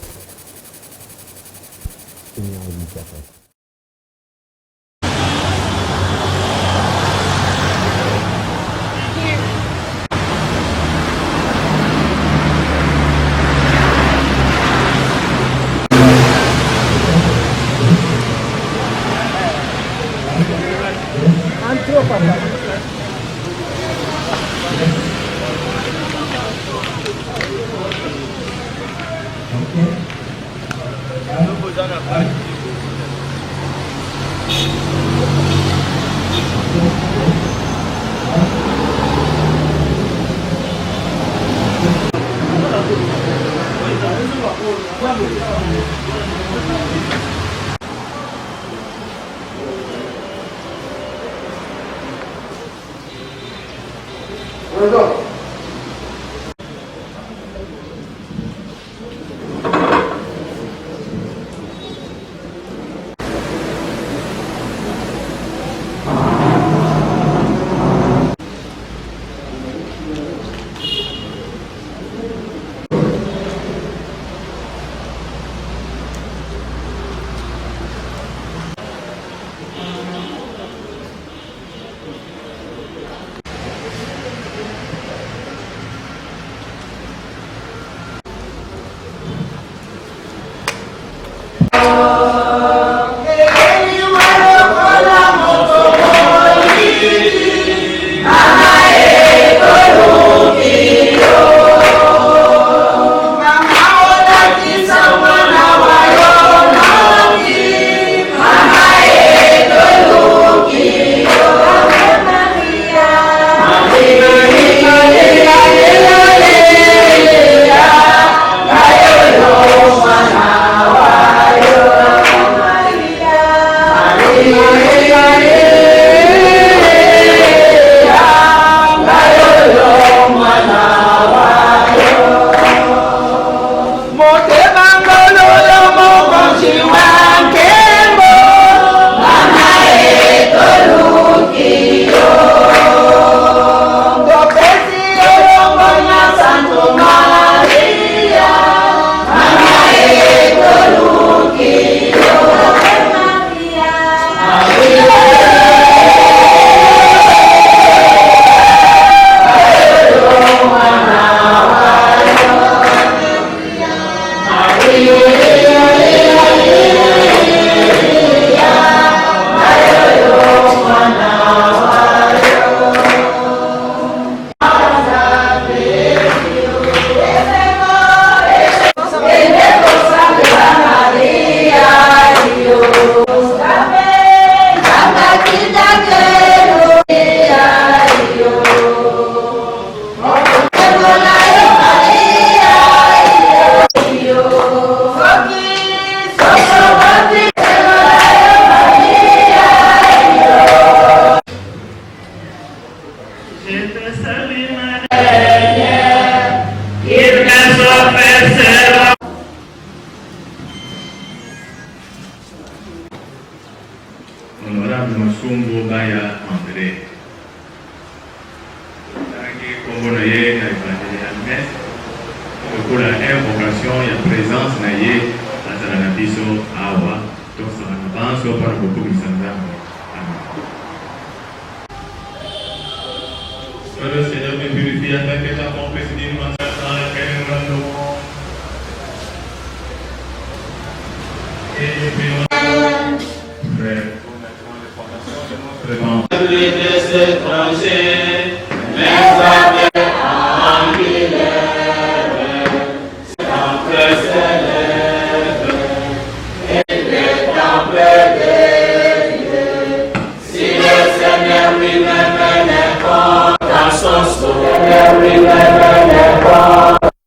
André. Comme on a eu pour la invocation et la présence naïe à Salanabiso Awa, donc ça avance par beaucoup de que le Seigneur me purifie afin que ta pompe se dise dans la et puis frère, pour maintenant les étrangers, mais en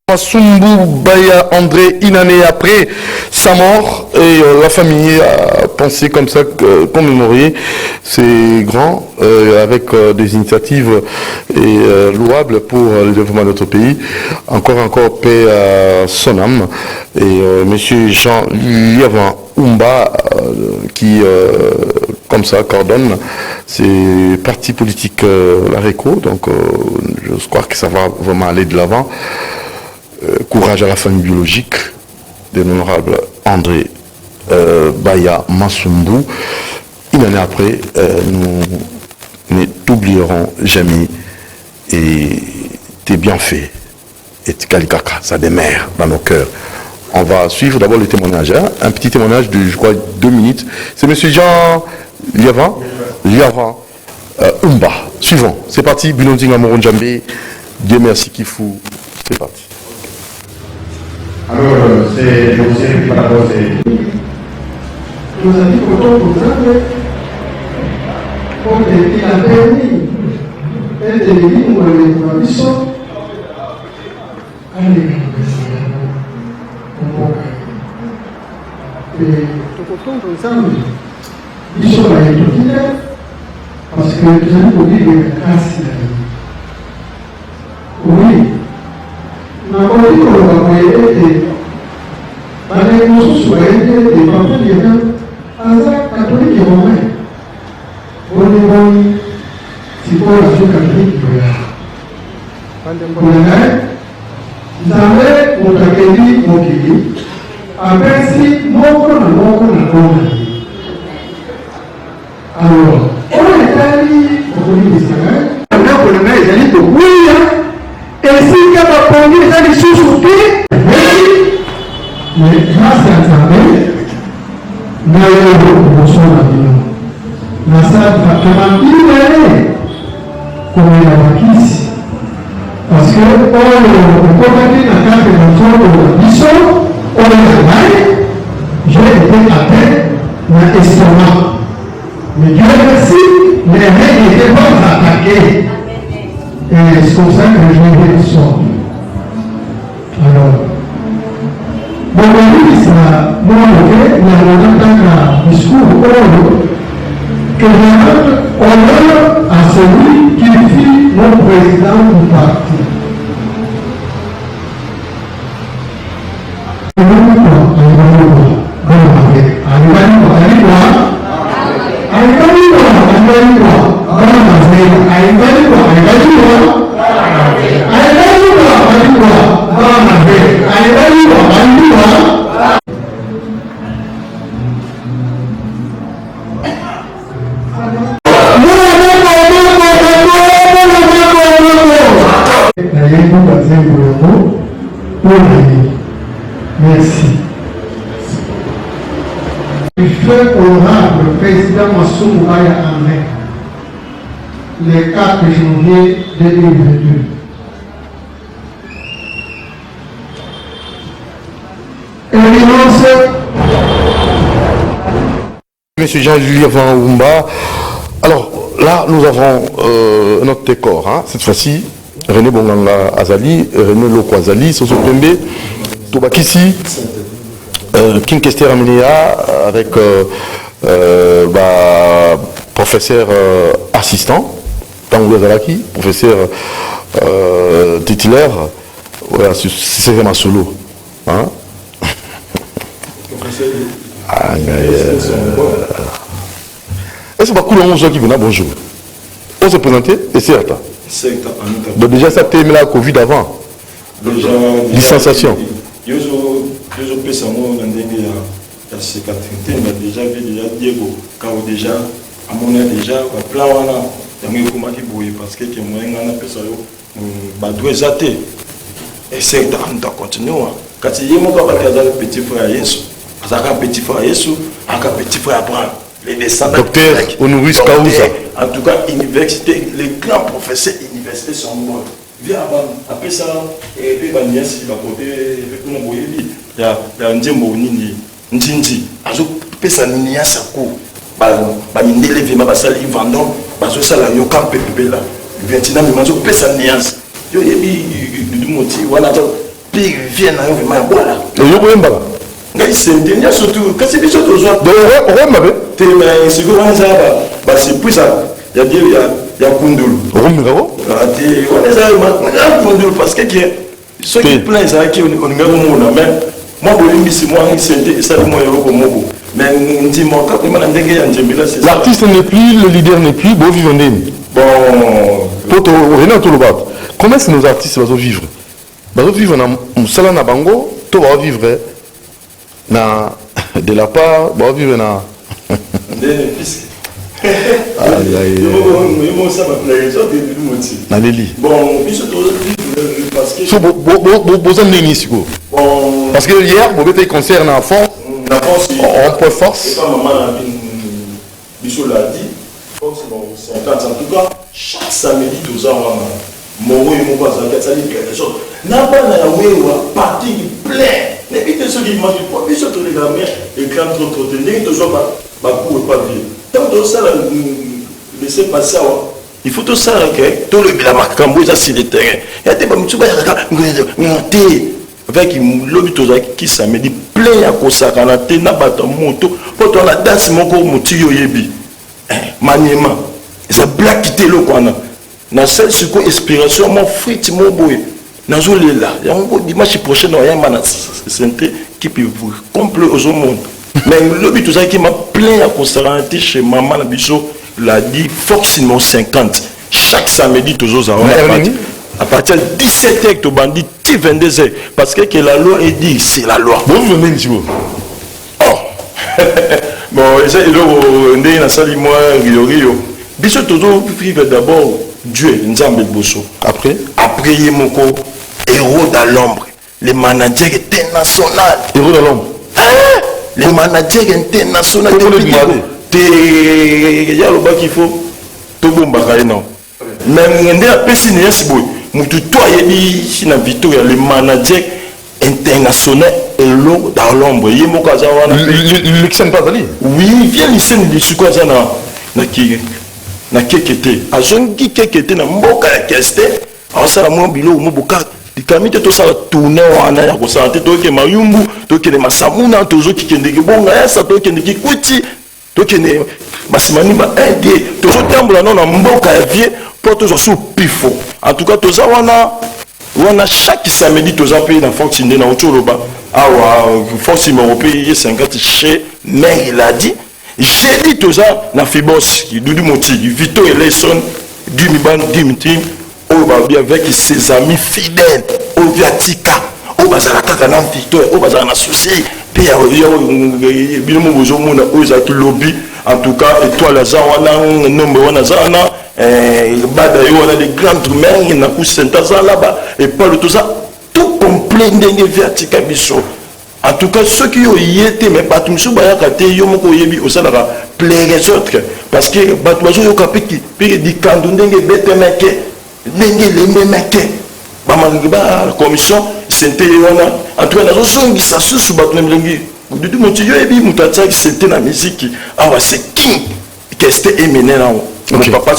Masumbu Baya André, une année après sa mort, et la famille a pensé comme ça, commémorer ces grands avec des initiatives louables pour le développement de notre pays. Encore paix à son âme. Et monsieur Jean Liavant Umba qui comme ça coordonne ces partis politiques l'ARECO, donc je crois que ça va vraiment aller de l'avant. Courage à la famille biologique de l'honorable André Baya Masumbu. Une année après, nous n'oublierons jamais et tes bienfaits et Kalikaka, ça demeure dans nos cœurs. On va suivre d'abord le témoignage, hein? Un petit témoignage de, je crois, 2 minutes. C'est monsieur Jean Liavant Umba. Suivant. C'est parti, Bilonding Amoron Djambé. Dieu merci Kifou. C'est parti. Alors, je vous ai par rapport à nous avons dit pour ça, comme il a permis d'être élu pour les traditions, allez, et tout ensemble, ils sont là et tout parce que nous avons oublié de grâce. Oui. Na kwa hiyo wakwelete bale nusu waende de pamoja na aza katoliki wame boni sikola sio katoliki ya kuna nzambe mutakeli mokili apesi moko na kona alors on est allé au Israël on a pour le mais ils allaient de oui. Et si il y a pas pour lui, ça les sous-souper, mais grâce à ça, nous avons beaucoup de vie. La salle va comment il est, comme il a ici. Parce que on peut mettre la carte de notre mission, on est là, j'ai été atteint dans l'estomac. Mais Dieu merci, les règles n'étaient pas attaquées. Et c'est comme ça que je vais le soir. Alors, bon, oui, ça, moi, il y a un discours que je donne honneur à celui qui fut mon président du parti. Merci. Je fais honorable président Massoum Baya André, le 4 janvier 2022. Monsieur Jean-Julien Van Oumba. Alors là, nous avons notre décor. Hein. Cette fois-ci, René Bonganga Azali, René Loko Azali, Soso Pembe, Tobakisi, King Kester Aminea, avec professeur assistant, Tango Azalaki, professeur titulaire, voilà, c'est vraiment solo. Hein. Et c'est pas cool, on qui vient, bonjour. On s'est présenté et c'est là. Donc déjà, ça t'aimait la Covid avant. Déjà, Distanciation. Je peux savoir la sécurité, mais déjà, Diego, quand déjà, à mon avis, déjà, plan, parce que moi, on a fait ça, et c'est de continuer. Quand il y a un petit frère Yesu, un petit frère Yesu, un petit frère Abraham. Les descendants Docteur Honoris Causa. En tout cas, université, les grands professeurs universités sont morts. Viens après ça, et puis ma nièce, il va porter, il y a un dieu Mounini, Ndindi, azo pesa nièce à coup, n'élève ma salle, ils vendent, parce que ça la yokam pepe là, maintenant, mais azo pesa nièce. Yo yebi du moti, voilà, puis viennent à vraiment voilà. Et yo boyemba. C'est une dernière surtout, quand c'est bien sûr toujours. Donc on m'a c'est plus ça. Il y a Kundulu. Parce que ceux qui plaignent, c'est qui on est mais moi, c'est moi, c'est moi, mais dis-moi, quand on a l'artiste n'est plus, le leader n'est plus, bon vivre. Bon, comment est-ce que nos artistes vont vivre? Ils vont vivre dans Sala na Bango, tout va vivre de la part, bon vivre dans. Parce que hier, vous avez concert en fond, on peut force. En tout cas, chaque samedi, 12 ans, Moro et mon voisin, ça dit quelque chose. N'a pas la partie plein. N'évitez ceux qui mangent du poids, puis surtout les gamins, les grands trop tenus, toujours pas pas vivre. Tant que ça, laissez passer. Il faut tout ça, tout le la marque Cambouza, c'est le terrain. Il y a des gens avec l'objet qui samedi plein à Kosakana, n'a pas de moto, pour la danse, mon corps, mon tuyau yebi. Maniement. Ça blague quitter le coin. Dans cette inspiration, mon frite, mon boy. Dans le là, il y a un dimanche prochain, il y a un santé qui peut vous complet aux monde. Mais le but, tout ça qui m'a plein à constater chez maman la bichot, l'a dit, forcément 50. Chaque samedi, toujours à partir de 17h, tu bandit, 22h. Parce que la loi est dit, c'est la loi. Bon, vous venez, oh! Bon, il y a un salut, moi, Rio. Bichot, toujours, vivre d'abord. Dieu, Nzambe Bosso. Après, il y a mon héros dans l'ombre. Les managers internationaux. Héros dans l'ombre. Les managers internationaux. Il y a le bas qu'il faut. Tout le monde non. Mais il y a un peu de les managers internationaux et l'eau dans l'ombre. Il y a mon cas. L'Ixen pas allé. Oui, viens l'Ixen de Sukwazana. Na kekete azongi kekete na mboka ya keste awasala mwa bilo moboka dikamite to sala tourner wana ya ko sala te to ke mayumbu to ke masamuna to zo kikende ke bonga ya sa to kende ki kuti to ke ne masimani ba ende to zo tambola non na mboka ya vie pour to zo su pifo en tout cas to za wana chaque samedi to za payer na Fox inde na Ocholoba awa Fox européen 50 chez mais il a dit j'ai dit tout ça, na Fibos, Doudou Moti, Vito et Lesson, Dumiban, Dimtim, avec ses amis fidèles, au Viatica, au Bazalaka, Vito, au Bazalana Souci, puis en tout cas, et toi, la Zawana, nombre one Azana, Badayo, on a des grands mains, il y a un coup de là-bas, et pas le tout ça, tout complet, n'est Viatica Bisso. En tout cas, ceux qui ont été, mais pas tous ceux qui ont été, au salaire, plaît les autres. Parce que, Batouazo, il y a des dit quand on est bête, la commission, c'était en tout cas, ça sous c'était la musique. Ah, c'est qui est éminé là. Papa,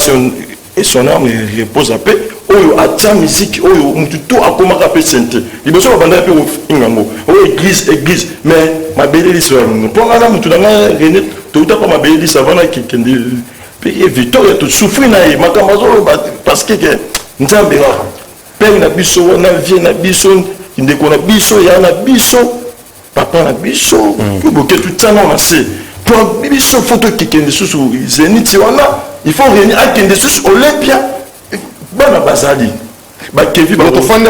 et son âme repose à paix. Oyo atia musique oyo mututo akoma ka pe sente liboso ba banda pe ingango oyo église mais ma belle so pour ngana mutu na René to uta pa ma belle savana ki kende pe Victoria to souffrir na e makamazo parce que nzambe la pe na biso na vie na biso ndeko na biso ya na biso papa na biso ko boke tout ça non c'est pour biso photo ki kende susu zeniti wana il faut réunir à Kende sous Olympia. Bana Bazali. Kevi Votre fan de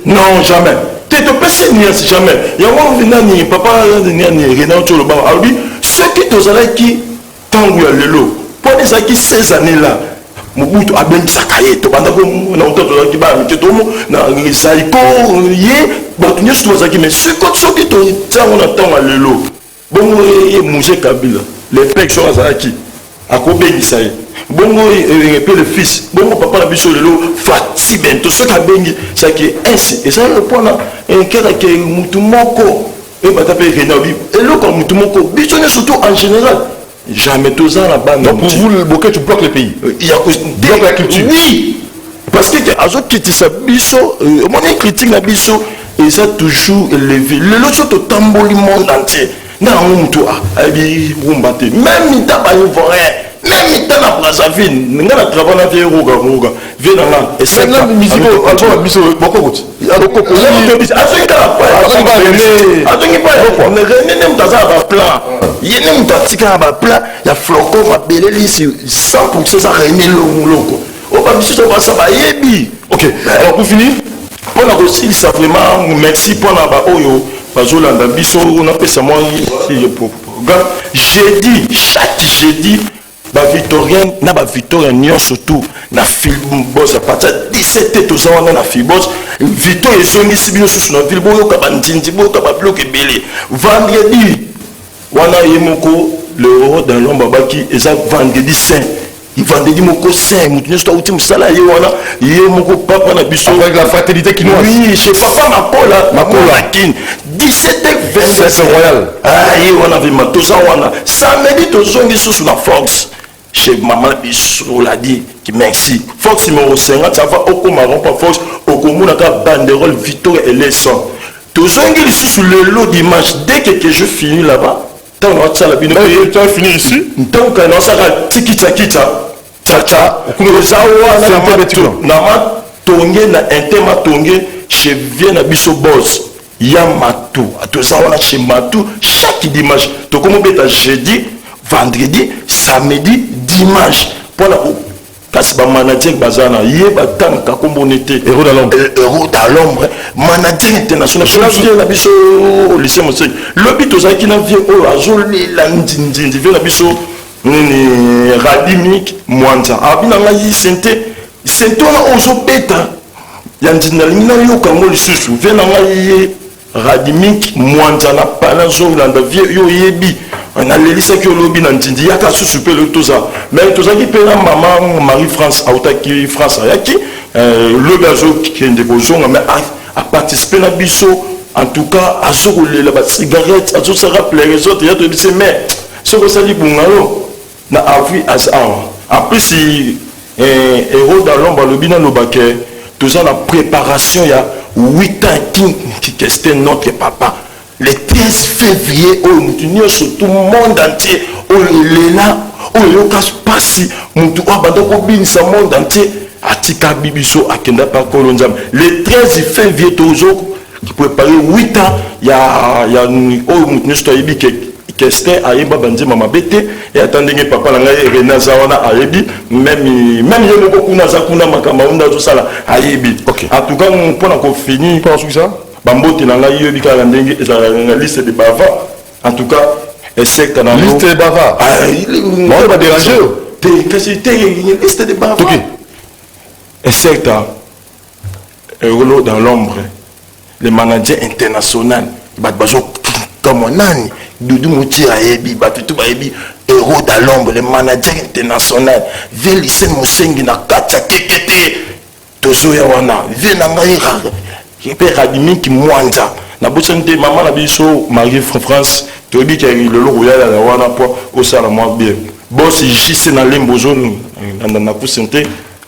non, jamais. Tu te passes jamais. Il y a un venani, papa, Renan Tcholoba. Alors, ceux qui te ont qui, tant que le lot, pour les acquis 16 années-là, Mobutu a bien sakaye, tu vas dans le temps qui va, tu tombes dans les saïko, tu es sur les mais ceux qui te ont attend à le lot. Bon, Mouzé Kabila, les pecs sont à qui, à Kobe Nisaï. Bongo le fils, bongo papa la biso lelo Fati Bento, ce qu'a bengi, ça qui est ainsi. Et ça le point là, un kera qui est mutumoko, et batape Renabi, et l'eau comme mutumoko, biso surtout en général. Jamais tout ça là-bas. Donc pour vous, le bouquet, tu bloques le pays. Il y a bloque la culture. Oui, parce que azo quitte sa biso, mon critique la biso, et ça toujours élevé. Le lot sur le tamboli monde entier. Na on tout a, bi rumbate. Même il t'a pas une forêt. Même il t'a la Brazzaville. N'a la travail na vie roga. Viens là. Et c'est là musique album biso beaucoup route. Il y a beaucoup. Azo ka pas. Azo pas. On est rené même dans un plan. Il y a même tatika ba plan. Il y a flocon ma beleli 100% ça rené loko. On va biso ça va yebi. Ok. Alors pour finir, on a aussi ça vraiment merci pour la ba oyo. Bazolanda biso on appelle ça moi jeudi chaque jeudi ba victorien na ba victorien nion surtout na film boss à partir 17 tout ça on a na film boss victorien zongi sibino sous na ville boyo ka bandindi boyo ka ba bloc belé vendredi wana yemoko le roi dans l'ombre baki eza vendredi saint il vendredi moko saint mutu sto uti musala ye wana yemoko papa na biso avec la fraternité qui nous oui chez papa makola kin 17h27 c'est royal. Ah, et on avait matosa wana. Samedi tozongi sous la Fox. Chez maman biso l'a dit qui merci. Fox numéro 50 ça va au marron pas Fox au commun ka banderole Victor et les sons. Tozongi sous le lot dimanche dès que je finis là-bas. Tant on ça la bino. Tu as fini ici. Tant que non ça tiki tcha tcha. Koza wana na tonge na intema tonge chez viens biso boss. Yamatou, à tout ça on a chez Matou chaque dimanche. Donc comment bêta jeudi, vendredi, samedi, dimanche. Pour la parce que manager bazana yeba tanka comme on était héros dans l'ombre. Héros dans l'ombre. Manager international. Je viens la biso au lycée Monseigne. Le but aux qui n'a vient au azoli la ndindi vient la biso ni radimik mwanta. Abina ngai sente on ozo bêta. Yandina lingina yo kango lisusu vient ngai Radimik Mwanzana Palazo Landa yo yebi on a l'élisa qui lobby nantindi yaka susupe le toza mais toza qui paye maman Marie France autaki France yaki le gazo qui est ndebozonga mais a participer na biso en tout cas à ce rouler la cigarette à tout ça rappeler les autres il y a de ces mais ce que ça dit bungalo na avis as en plus si héros dans l'ombre lobby na lobake tout ça la préparation il y a 8 ans qui était notre papa. Le 13 février, nous sur tout le monde entier. Il est là, il est là, monde entier. Atika Bibiso, Akenda Pakolonzam. Le 13 février, qui préparait 8 ans, il y a Kestin Aïba Bandi Mama Bete et attendez papa la Rena Zawana Aïbi même il beaucoup Nazakuna Makamaunda tout ça là Aïbi. OK. En tout cas pour la fini pour ça Bambote na ngai yobi ka ndenge la liste de bava. En tout cas secte na liste de bava. On va déranger. Liste de bava. OK. Secte Rolo dans l'ombre. Les managers internationaux bazo comme nani Doudou Mouti Aebi, Batutu Aebi, héros dans l'ombre, les managers internationaux, Vélicen Moussengi na Katsa Kekete, Tozoya Wana, Vénangaïra, Père Radimik Mwanza, na Boussante, maman la biso, Marie France, Tobi qui a eu le royal à la Wana pour au Salamouak bien. Boss, j'y dans l'embozone, na Boussante.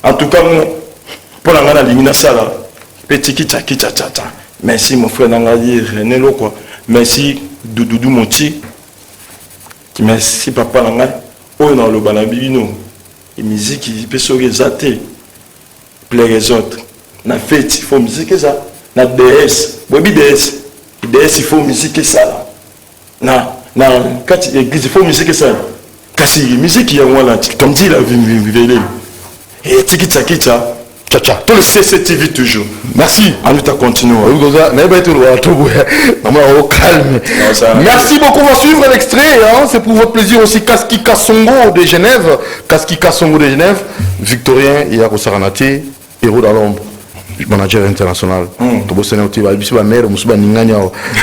En tout cas, pour la gana limina sala, petit kitcha. Merci mon frère Nangadi, René Lokwa. Merci Doudou Moti. Merci papa Nanga. Oh non le banabino. Et musique qui peut se résater. Plaire les autres. Na fête il faut musique ça. Na DS. Bobi DS. DS il faut musique ça. Na quand l'église il faut musique ça. kasi musique ya wana comme dit la vivele et tikitsa kitsa Tcha-tcha. tout le CCTV toujours. Merci. En nous continuer. Calme. Merci beaucoup. On va suivre l'extrait. Hein. C'est pour votre plaisir aussi. Kaski Kassongo de Genève. Kaski Kassongo de Genève. Victorien Yako Saranati. Héros dans l'ombre. Manager international. Tobosene Otiva. Bisiba mère. Musuba Ninganya.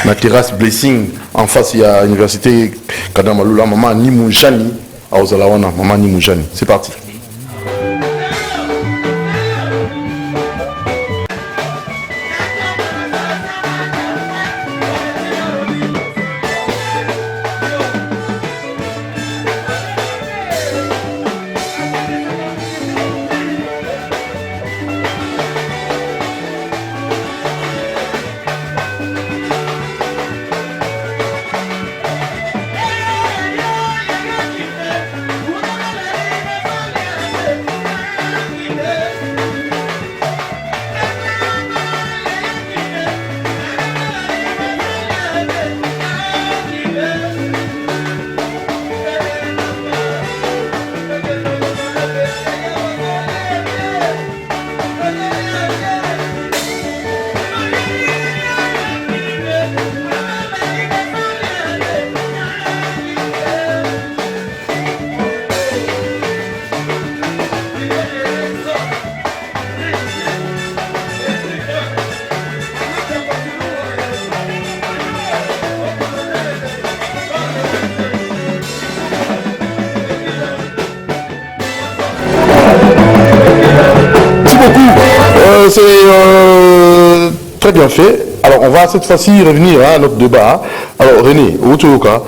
Na terrasse Blessing. En face, il y a l'université Kadamalula. Maman Nimujani. À Ozalawana. Maman Nimujani. C'est parti. C'est très bien fait. Alors, on va cette fois-ci revenir à notre débat. Alors, René, Outuyoka,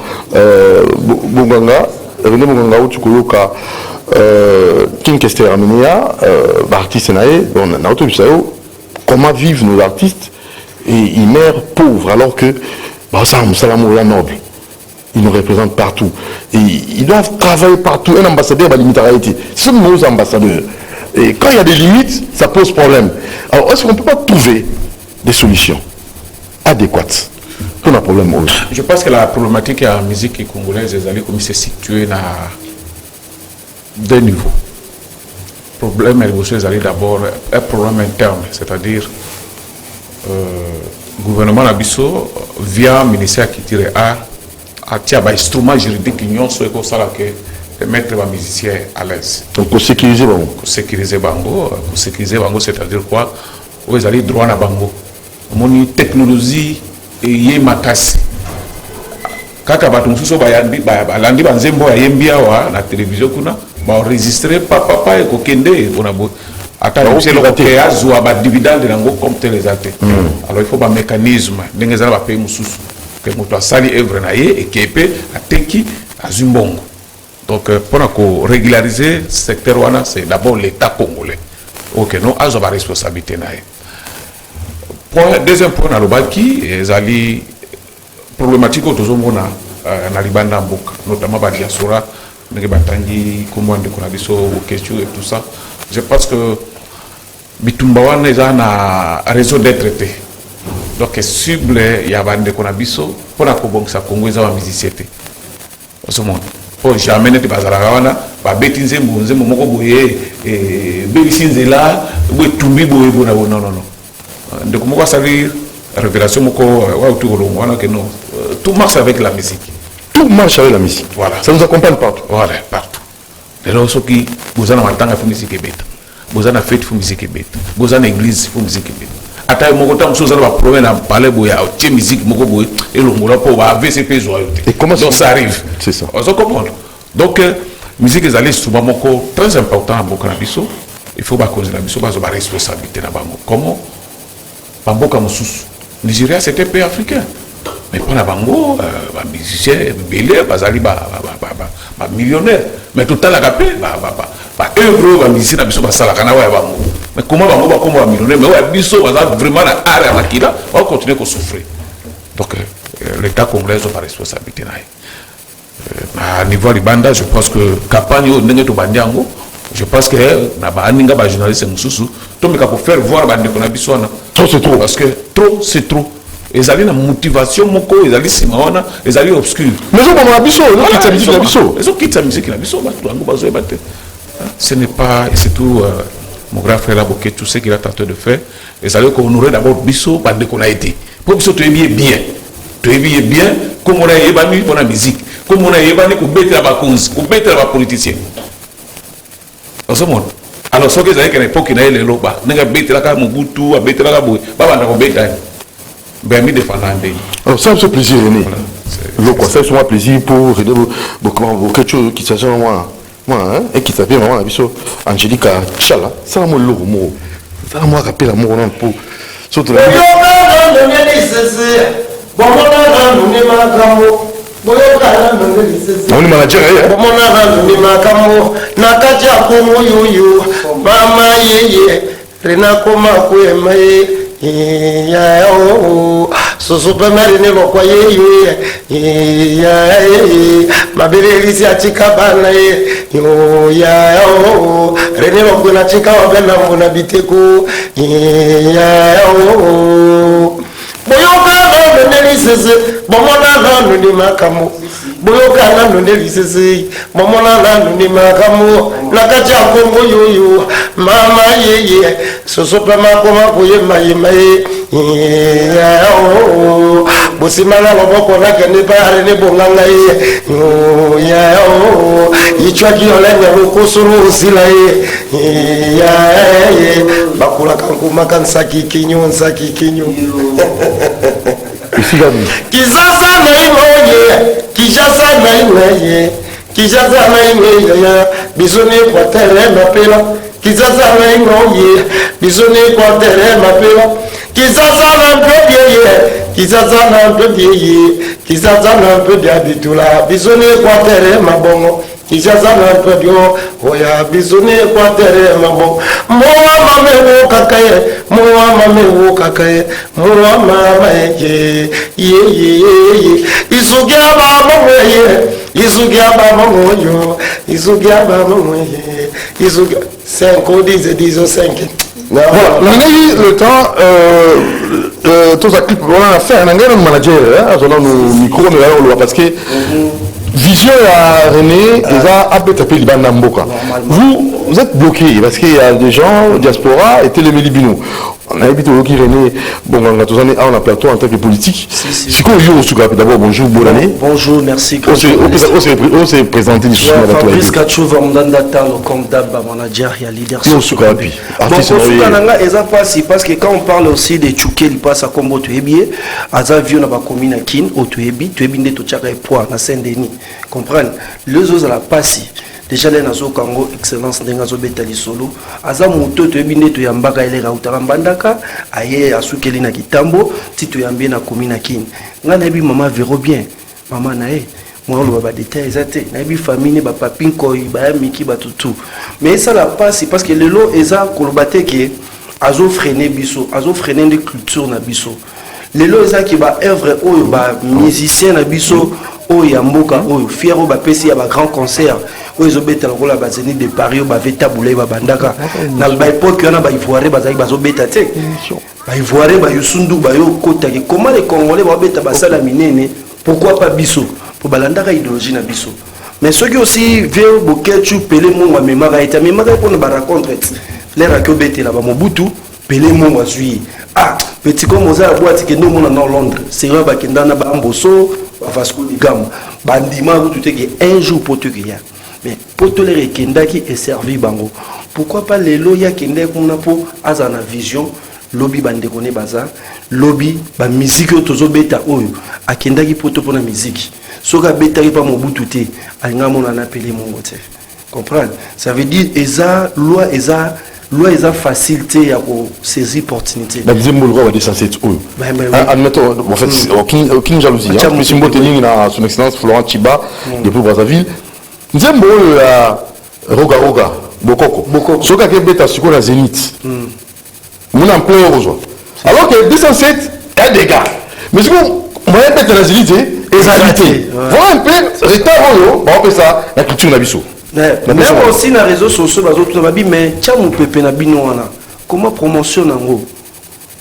Bonganga, René Bonganga, Outuyoka, King Kester Armenia, artiste naé, on a autobusao, comment vivent nos artistes et ils meurent pauvres alors que, Salamou noble, ils nous représentent partout. Et ils doivent travailler partout. Un ambassadeur va limiter à été. Ce sont nos ambassadeurs. Et quand il y a des limites, ça pose problème. Alors, est-ce qu'on ne peut pas trouver des solutions adéquates pour un problème? Je pense que la problématique en musique congolaise est située dans deux niveaux. Le problème est d'abord un problème interne, c'est-à-dire le gouvernement Nabiso, via le ministère qui tire art, a un instrument juridique qui sont de mettre les musiciens à l'aise. Donc, pour sécuriser Bango. Pour sécuriser Bango, c'est-à-dire quoi? Vous avez droit à Bango. Mon technologie est makasi. Quand vous avez la télévision, vous enregistrez papa et kokende. Alors il faut un mécanisme. Que vous sali œuvre et qui peut attaquer à Zimbongo. Donc, pour régulariser ce secteur, c'est d'abord l'État congolais. Ok, nous avons la responsabilité. Deuxième point, c'est problématique que nous avons dans Libanda, notamment dans la diaspora, et tout ça. Je pense que Bitumbawan est un réseau d'être traité. Donc, cible, il y a des Konabiso, pour la Congo, ils ont musicien. Jamais n'était pas à la Havana, pas bétinze, moko boye, bébisinzela, boye tumbi boye bona non. Donc moi ça veut dire révélation moko que non, tout marche avec la musique. Tout marche avec la musique. Voilà. Ça nous accompagne partout. Voilà, partout. Les gens qui vous en avez pour musique et bête, vous en avez fait pour musique et bête, vous en avez église pour musique et bête. Attends, mon côté, je vais problème à parler de musique, et et comment ça arrive? C'est ça. On comprend. Donc, musique est allée souvent très important à Bokanabiso. Il faut que Bokanabiso ait une responsabilité. Comment? Bamboka Moussous. Nigeria, c'était un pays africain. Mais pour la Bango, les musiciens, les millionnaires. Mais tout à l'heure, les musiciens mais comment on va millionnaire? Mais vraiment on va continuer à souffrir. Donc, l'État congolais a la responsabilité. À niveau de Banda, je pense que campagne je pense que les journalistes pour faire voir trop c'est trop. Parce que trop c'est trop. ezali na motivation moko ezali sima wana ezali obscure mais je comprends biso ezokitisa musique na biso ezokitisa musique na biso bato yango bazoyeba te ce n'est pas et surtout mon grand frère Aboké tout ce qu'il a tenté de faire ezali kohonorer d'abord biso bandeko na été po biso toyebi bien comme on a yebani mpona musique comme on a yebani kobetela bakonzi kobetela bapoliticien ozomona alors soki ezalaki na époque na ye lelo ndenge abetelaka Mobutu abetelaka boye babanda kobeta ye ben défendant ndenge. Alors ça me fait plaisir René ça c'est moi plaisir pour René quelque chose qui s'agit moi et qui s'appelle maman biso Angélica Chala ça moi le mot ça moi rappelle amour non pour surtout la on est manager mama yeye rena koma kwema ya o sosope marine lokwa yeye ya mabere lisi achika bana yo ya o rene lokwa na chika wabena mbona biteko ya o boyoka no nelisese bomona no ni makamo boyoka no nelisese bomona no ni makamo nakacha kongo yoyo mama yeye sosope makoma kuyema yemaye ya o bosimana loboko nakende pare ne bonganga ye ya o ichwaki olenya lokosuru usila ye ya bakula kankuma kansaki kinyo kisasa na imoye kisasa na imoye kisasa na imoye bisoni kwa tere mapela kisasa na imoye bisoni kwa tere mapela kisasa na mpediye kisasa na mpediye kisasa na mpedia bitula bisoni kwa tere mabongo kisasa na mpedio oya bisoni kwa tere mabongo moa mamewo kakaye moa mama ye isugia ba moyo isugia 5 10 5 voilà on a eu le temps tous les clips on a fait un manager on nos micro parce que vision à René déjà a peut-être appelé Liban Namboka vous êtes bloqué parce qu'il y a des gens diaspora et Télémélibino on a habité au René bon on a tous années on a plateau en tant que politique c'est quoi d'abord bonjour bonne année bonjour merci on s'est présenté Fabrice Kachouva Mdandata le comptable manager et leader bon parce que quand on parle aussi de Tchouké il passe à Combo Tuebié Azavio na ba commune à Kin au Tuebi Tuebi to tchaka poids na Saint-Denis comprendre les autres à la passi déjà les nazo Congo excellence ndengazo betali solo aza moto Tuebi to yambaka ile rautara mbandaka aye asukeli na kitambo tito yambie na commune à Kin ngana bi maman verro bien maman nae moi on va détailler ça na bi famille ba papin koy ba miki ba tutu mais ça la passe parce que le lot eza kolobate que azo freiner biso azo freiner de culture na biso le lot eza ki ba œuvre oyo ba musicien na biso oyo ya mboka oyo fiero ba pesi ya ba grand concert oyo zo beta lokola ba Zénith de Paris ba veta boulay ba bandaka na ba époque yana ba ivoiré ba zaki ba zo beta te ba ivoiré ba yusundu ba yo kota ki comment les congolais ba beta ba sala minene pourquoi pas biso pour balandaka idéologie na biso mais ceux qui aussi vieux bokechu pelé mon memara eta memara pour ne ba rencontre l'air à beta là ba Mobutu pelé mon azui petit comme oza boîte que nous mon dans Londres c'est vrai ba kendana ba Mboso ba Vasco da Gama bandima tout que un jour pour te rien mais pour te les kendaki est servi bango pourquoi pas les loya kende kuna po azana vision lobby bande connaît baza lobby ba musique tozo beta oyo akendaki poto pona musique soka beta pas Mobutu te alinga mona na pelé mon te comprendre ça veut dire eza loi eza facilité à saisir opportunité la deuxième loi va descendre admettons en fait aucune jalousie mais Simbo Tening na son excellence Florent Chiba depuis Brazzaville nzembo ya roga bokoko soka ke beta siko na Zénith mon en plein rose alors que 207 est des gars mais si vous moyen beta na Zénith égalité voilà un peu retard on peut ça la culture na biso même aussi na réseaux sociaux bazo tout babi mais tcha mon pepe na bino wana comment promotion nango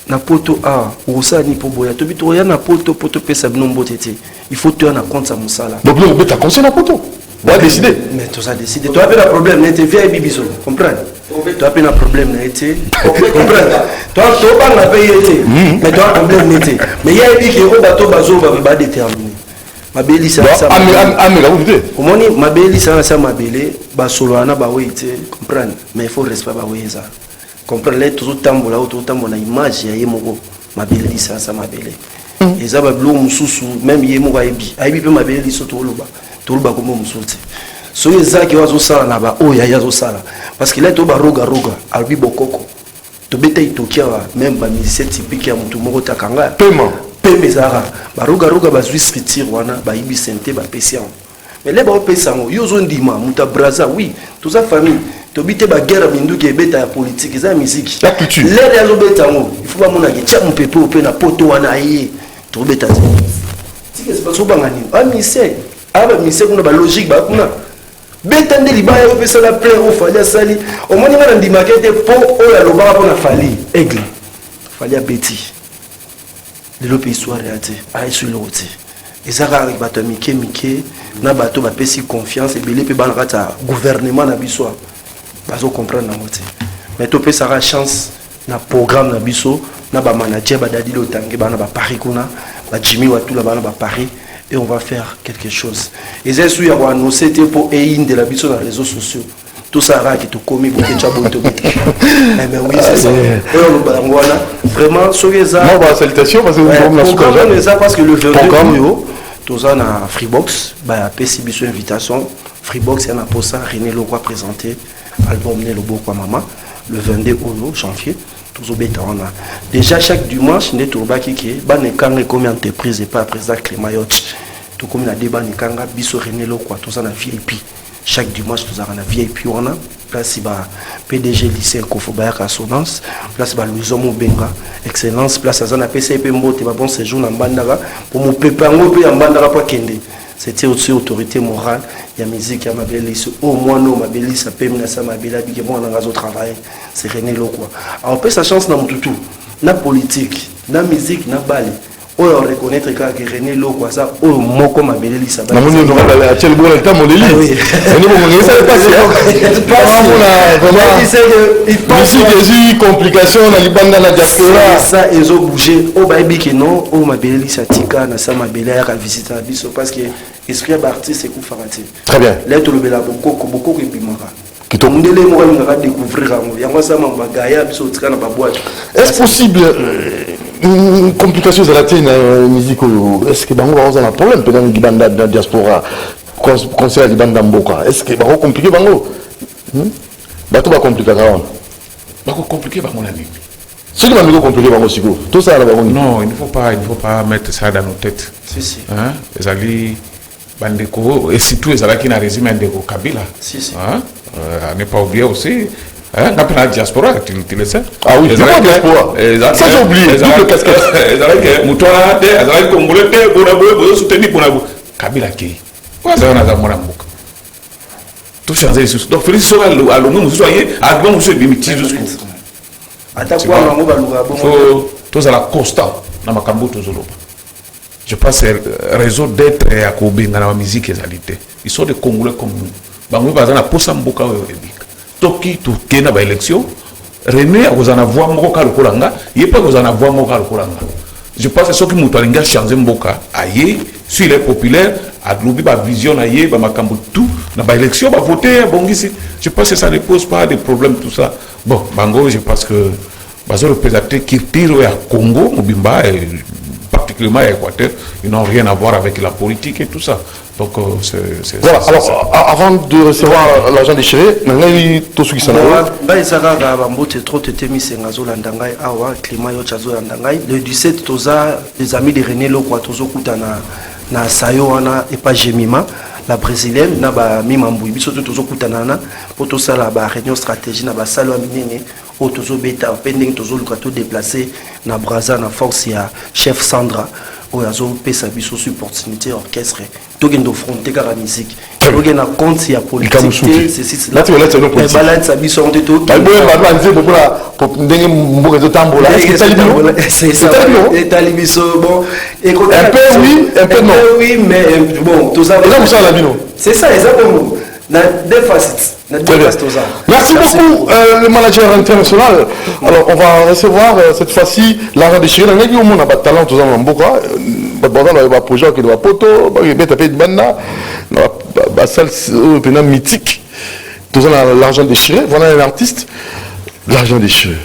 na poto a osani po boya to bito ya na poto pesa binombo tete il faut toi na compte ça musala donc le ta conseil na poto va décider mais tu as décidé tu as pas de problème n'était vieille bibiso comprendre tu as pas de problème n'était comprendre toi pas na payer été mais tu as problème n'était mais il y a dit que au bateau bazo va déterminer mabeli ça la ouvre omoni mabeli ça mabele ba solo ana ba wete comprendre mais il faut respect ba weza comprendre les tout tambola auto tambola image ya yemoko mabeli ça mabele eza ba blo mususu même yemoko aibi pe mabeli so to loba comme musuti so eza ki wazo sala na ba oya yazo sala parce que là to ba roga albi bokoko to beta itokia même ba musicien typique ya mutu moko takanga pembe zara ba roga bazui scripture wana ba ibi sente ba pesia mais les ba pesa ngo yozo ndima muta braza oui tout ça famille to bite ba guerre bindu ke beta ya politique eza musique la culture les yazo beta ngo il faut ba mona ke tcha mpepo pe na poto wana aye to beta tike c'est pas so bangani musicien mise kuna ba logique ba kuna beta nde libaya yo pesa la plaire au fali sali au moni ngana ndima kete po o ya loba ko na fali aigle fali a beti de l'autre histoire à sur le route et ça avec bato mike na bato ba pesi confiance et belé pe ba na gouvernement na biso bazo comprendre na moté mais to pesa ra chance na programme na biso na ba manager ba dadi lotange ba na ba Paris kuna ba Jimmy Watu la ba na ba Paris et on va faire quelque chose et c'est sûr ya annoncer pour et de la biso na réseaux sociaux tout ça ra qui to commis pour que tu aboto mais oui c'est ça vraiment sogeza non bah salutation parce que programme ça parce que le 22 euro tous en a Freebox bah PC biso invitation Freebox en a pour ça René Leroy présenter album né lobo kwa mama le 22 euro janvier tous au bêta on a déjà chaque dimanche né tourba qui ba ne kanga comme entreprise et pas président Clémayot tout comme na débat ne kanga biso René Leroy tous en a VIP chaque dimanche nous avons un VIP on a place ba PDG lycée Kofobaya Assonance place ba Louison Mobenga excellence place azana PCP Mbote ba bon séjour na Mbandara pour mon pepango pe Mbandara pas kende c'était aussi autorité morale il y a musique ya mabelisi au moins no mabelisi pemna sa mabela bi ke bon na ngazo travail c'est René Lokwa alors peut sa chance na mututu na politique na musique na bali on reconnaître que René Lokwa ça au moko mabeleli ça na moni on a tel bon le temps modeli on est bon ça pas vraiment ici des complications na libanda na diaspora ça ils ont bougé au baby que non au mabeleli ça tika na sa mabela ya visiter biso parce que esprit artiste c'est kufarati très bien là to le bela beaucoup que bimara qui to ndele mo nga découvrir ngo yango ça mamba gaya biso tika na baboîte est-ce possible une complication de la tienne musique est-ce que bango on a un problème peut dans libanda dans diaspora conseil libanda mboka est-ce que bango compliqué bango bato ba compliqué quand ba compliqué bango na nini c'est le même compliqué bango siko tout ça là bango non il ne faut pas mettre ça dans nos têtes si hein les ali bandeko et surtout les ala qui na résumé ndeko Kabila hein ne pas oublier aussi hein la diaspora tu le sais ah oui c'est la diaspora ça j'ai oublié double casquette ezalaki mutoa te ezalaki congolais te pour bozo soutenir pour Kabila qui quoi ça na za mwana mboka tout changer les choses donc Félix Soga alongo mususu aye agbo mususu bimiti jusqu'au atakwa mango baluka bon faut tous à la constant na makambo tozoloba je pense réseau d'être à kobenga na musique ezalité ils sont des congolais comme nous bango bazana posa mboka oyo ebika toki to kena ba élection René azana voix moko ka lokolanga yepa azana voix moko ka lokolanga je pense que ce qui mutu alinga changer mboka aye si il est populaire adloubi ba vision aye ba makambo tout na ba élection ba voter bongisi je pense que ça ne pose pas de problème tout ça bon bango je pense que bazo représenter culture ya Congo mobimba particulièrement à Équateur, ils n'ont rien à voir avec la politique et tout ça. Donc, c'est voilà, alors, avant de recevoir l'argent déchiré, tout ce qui s'en va. Le 17, les amis de René Lokwa, na Sayoana et pas Jemima, la brésilienne, na ba Mimambou, bisoto tozo kutanana, pour tout ça la ba réunion stratégie, na ba salo aminene, au tozo beta, pending tozo lukato déplacé, na Braza, na force ya chef Sandra, au yazo pesa biso opportunité orchestre, togendo fronté car la musique, togena compte ya politique, c'est là tu vas là c'est nos politiques. Balance biso on te tout. ndenge mboka ezotambola c'est ça etali biso bon un peu oui un peu non oui mais bon tous ça c'est ça exactement na deux facettes. Merci beaucoup, le manager international. Alors, on va recevoir cette fois-ci l'argent déchiré. On a dit au monde a pas de talent, tout ça, on a beaucoup. On a un projet qui doit poto, il y a des banda, une salle mythique. Tout ça, l'argent déchiré. Voilà un artiste, l'argent déchiré.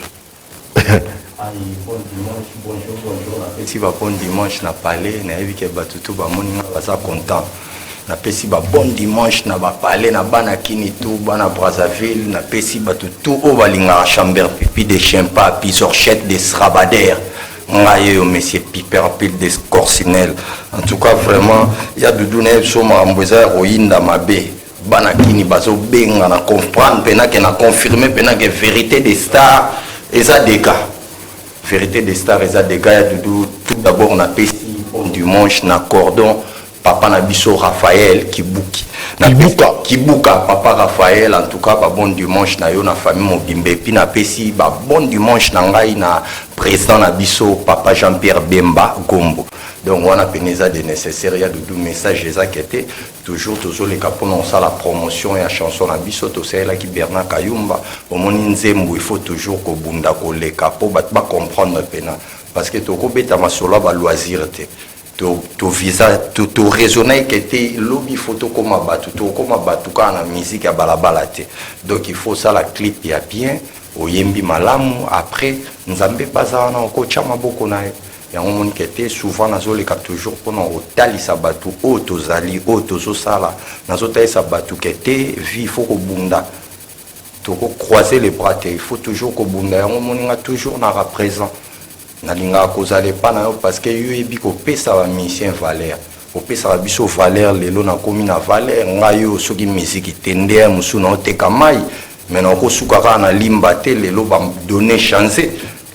Si va bon dimanche na palais, na evi ke batutu ba moninga baza content. Na pesi ba bon dimanche na ba palais na bana Kinitou, bana Brazzaville, na pesi batutu o balinga chamber pipi de chimpa, pisorchette de srabader. Ngaye au monsieur Piper pile de Corsinel. En tout cas vraiment, il y a Doudou ne so mambweza roinda mabe. Bana Kini bazo benga na comprendre pena ke na confirmer pena ke vérité des stars et ça des gars. Vérité des stars et ça des gars Doudou tout d'abord on a pesi bon dimanche na cordon papa Nabiso Raphaël Kibuki Kibuka papa Raphaël en tout cas ba bon dimanche na yo na famille Mobimbe puis na pesi ba bon dimanche na ngai na président Nabiso papa Jean-Pierre Bemba Gombo donc on a peneza de nécessaire ya Doudou message les inquiétés toujours les capons ça la promotion et la chanson Nabiso to c'est là qui Bernard Kayumba au moni nzembo il faut toujours ko bunda ko les capos ba comprendre pena parce que to ko beta masolo ba loisir te to visa to raisonner que te lobby photo comme abatu to comme abatu kana musique ya balabala te donc il faut ça la clip ya bien oyembi malamu après nzambe bazana ko chama boko na yango moni que te souvent nazoleka toujours pendant otalisa batu otozali otozosala nazotalisa batu que te vie faut ko bunda to ko croiser les bras te il faut toujours ko bunda yango moni nga toujours na représent nalinga kozale pa na yo parce que yo ebi ko pesa ba mission valeur ko pesa ba biso valeur lelo na komi na valeur ngayo soki musique tende musu na oteka mai mais na ko sukaka na limba te lelo ba donner chance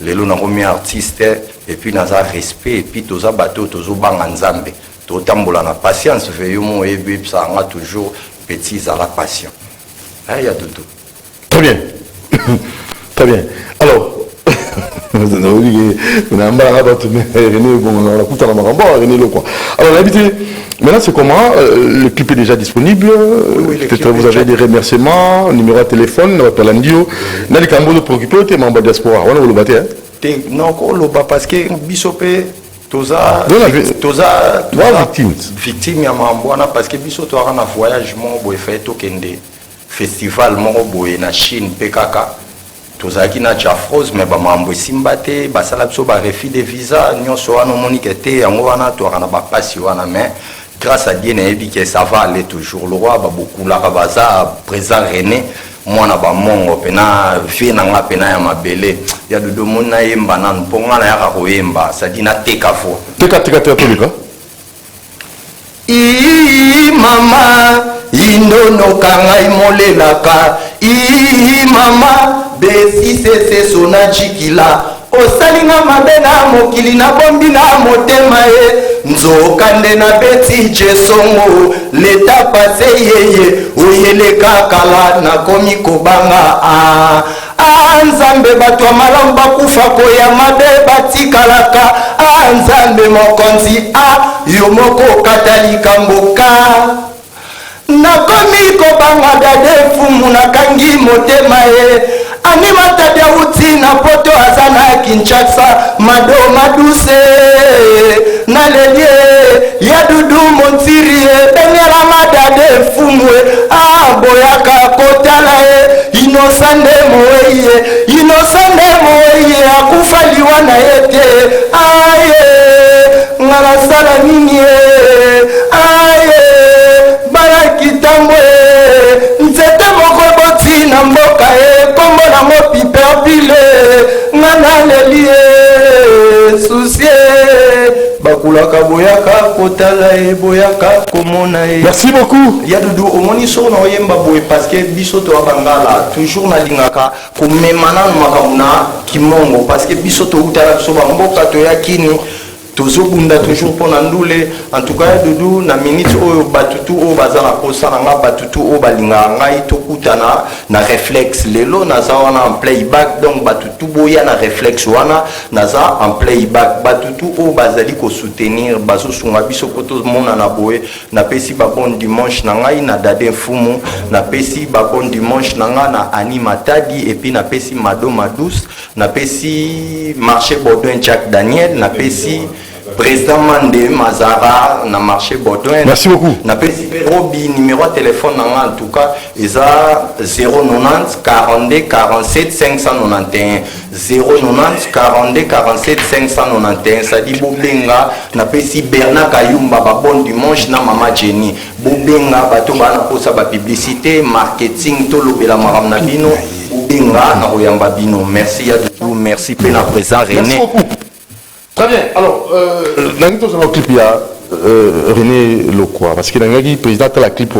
lelo na komi artiste et puis na za respect et puis toza bato tozo banga nzambe to tambola na patience veyo mo ebi ça nga toujours petit à la passion ya Doudou très bien alors alors l'habitude maintenant c'est comment le clip est déjà disponible peut-être vous avez des remerciements numéro de téléphone n'allez quand vous préoccuper t'es membre diaspora on le battre non parce que bisope toza victime ya mambwana parce que biso to na voyage mo boy fait to kende festival mo boy na Chine pekaka tozaki na Jafrose mais ba mambo simbate basala biso ba refus de visa nyonso wana monique te yango wana to na ba pasi wana mais grâce à Dieu na ebi que ça va aller toujours le roi ba beaucoup la baza présent René mwana ba mongo pena vie na nga pena ya mabele ya Doudou mona yemba nan ponga na ya ko yemba ça dit na teka fo teka tolika I mama indono kangai molelaka I mama besi sese sona jikila osalinga mabe na mokili na bombi na motema ye nzokande na beti jesongo leta pase yeye oyeleka kala na komi kobanga nzambe bato ya malamu bakufa koya mabe batikalaka nzambe mokonzi yo moko kata likamboka nakomi kobanga dade fumu nakangi motema ye animata dauti na poto azana Kinshasa mado maduse nalelie ya Dudu Montirie benela madade fumwe boyaka kotala ye inosande moye akufa liwana yete ngala sala nini kitambo nzete moko boti na mboka kombo na mo Piper pile ngana lelie soucie bakulaka boyaka kotala boyaka komona merci beaucoup ya Doudou omoni so na oyemba boye parce que biso to bangala toujours na lingaka komemana makamuna kimongo parce que biso to utala biso ba mboka to yakini tozobunda toujours pour Nandoule. En tout cas, Doudou, na minute oyo batutu o bazana posa na nga batutu o balinga ngai tokutana na réflexe lelo naza wana en playback donc batutu boya na réflexe wana naza en playback batutu o bazali ko soutenir bazo sunga biso poto mona na boye na pesi ba bon dimanche na ngai na Dade Fumu na pesi ba bon dimanche na nga na Animatadi et puis na pesi Mado Madous na pesi marché Baudouin Jack Daniel na pesi président Mandé Mazara na marché Baudouin. Merci beaucoup. Na pesi Robi numéro de téléphone en tout cas eza 090 42 47 591 090 42 47 591 ça dit bobenga na pesi Bernard Kayumba ba bon dimanche na Mama Jenny bobenga bato bana posa ba publicité marketing to lobela maram na bino bobenga na oyamba bino merci à tout merci pe na présent René. Merci beaucoup. Très bien. Alors, dans le clip, il y a René Lokwa, parce que dans le président de la clip,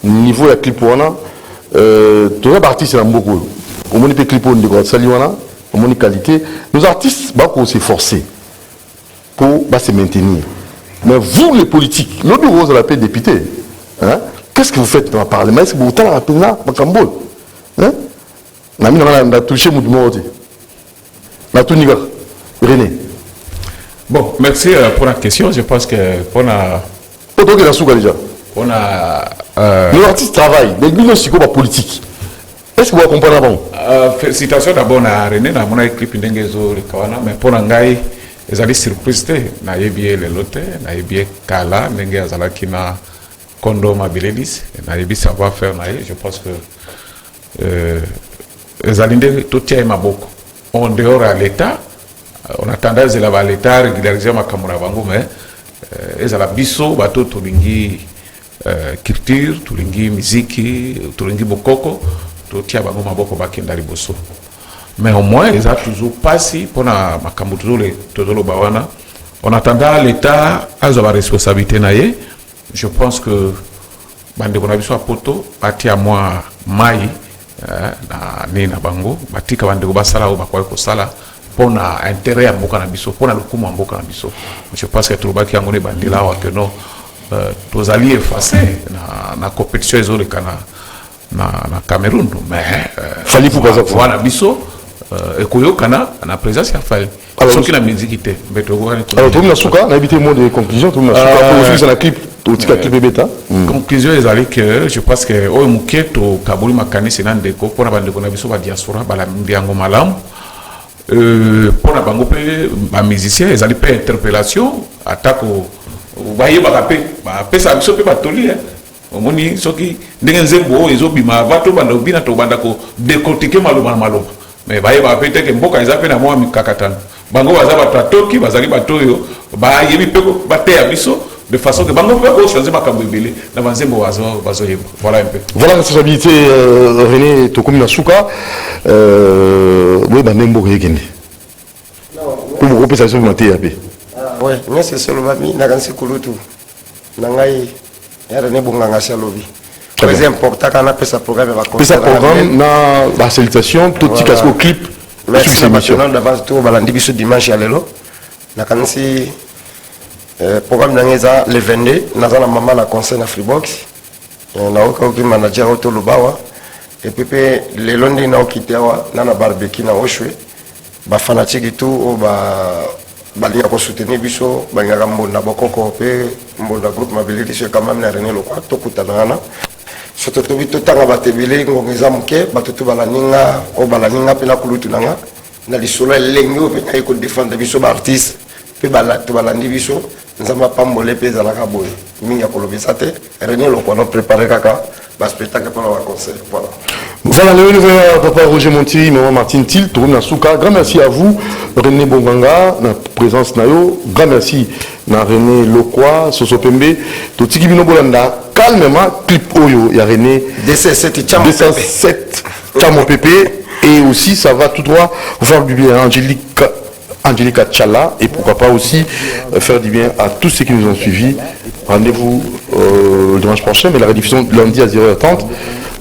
niveau de la clip, tous les artistes, c'est beaucoup. Au moins, les clips, au moins, qualité. Nos artistes, on s'est forcés pour se maintenir. Mais vous, les politiques, l'autre rose de la paix député, qu'est-ce que vous faites dans le Parlement? Est-ce que vous avez fait là, dans Cambodge? On a touché mon monde. On a tout nigga. René. Bon, merci pour la question. Je pense que on a. Les artistes travaillent, mais nous aussi comme politique. Est-ce que vous comprenez avant? Félicitations d'abord à René, à mon équipe d'Engezo, mais pour Nangai, ils allaient surprise. Na yebié les lotes, na yebié Kala, Nenge Azalaki na Kondo Mabilis, na yebi savoir faire naïe. Je pense que les alindés tout tient ma beaucoup. En dehors à l'État. On a tendance à l'État régulariser ma caméra bango mais ils la biso bateau tulingi culture tulingi musique tulingi bokoko totia bango maboko bakenda liboso mais au moins ils a toujours passé pour na makambo tozolo bawana on attendant l'État a sa responsabilité naie je pense que bande bona biso poto bati à moi mai na nina bango batika bande ko basala ou bakwa ko sala pour intérêt à mboka na biso pour le coup mboka na biso je pense que tout le baki angone bandela wa que non tous alliés effacés na compétition ezole kana na Cameroun mais fali pour baza voilà biso et koyokana na présence ya fali ce qui na musique té mais to alors tout na suka na habité mot de conclusion tout na suka pour finir la clip tout clip beta conclusion ezali que je pense que o muketo kabuli makanisi na ndeko pour na bandeko na biso ba diaspora bala mbiango malamu pour la bango les musiciens ils allaient faire interpellation attaque au voyez bah ça biso pe batoli omoni soki ndenge nzembo ezobima bato banda obina to banda ko décortiquer maloba mais voyez ba peut-être que mboka ezape na moi mikakatana bango baza bato toki bazali bato yo ba yebi pe baté ya biso de façon que bango pe ko changer makambo ebele na banzembo bazo yeba voilà un peu voilà la responsabilité René Tokomi Nasuka oui bandembo yekende pour vous repérer ça monter ya pe ouais merci solo bami na kansi kulutu na ngai ya René Bonganga Salobi très important kana pesa programme va pesa programme na ba salutation tout petit casque clip merci la maintenant d'avance tout balandi biso dimanche ya lelo na kansi programme d'angeza le 22 naza na mama na concert na Freebox na okoki manager auto lubawa et puis le lundi na okitewa na barbecue na oshwe ba fanatique tout o balinga ko soutenir biso balinga mbonda bokoko pe mbonda groupe mobilité c'est quand même na René Lokwa to kutana surtout to bito tanga batebele ngongeza muke batutu balaninga o balaninga pe na kulutu nanga na lisolo lengo pe na ko défendre biso ba artiste pe balatu balandi biso nzamba pambole pe za la kaboy minga kolobisa te René Lokwa no préparer kaka ba spectacle pour le concert voilà. Voilà le nouveau papa Roger Monti, maman Martine Til, Tourou Nasuka. Grand merci à vous, René Bonganga, na présence nayo. Grand merci na René Lokwa, Soso Pembe. Tout ce qui vient Bolanda, calmement, clip Oyo, il y a René. DC7 Chamo Pépé. Et aussi, ça va tout droit faire du bien à Angelica Tchala. Et pourquoi pas aussi faire du bien à tous ceux qui nous ont suivis. Rendez-vous le dimanche prochain, mais la rediffusion lundi à 0h30.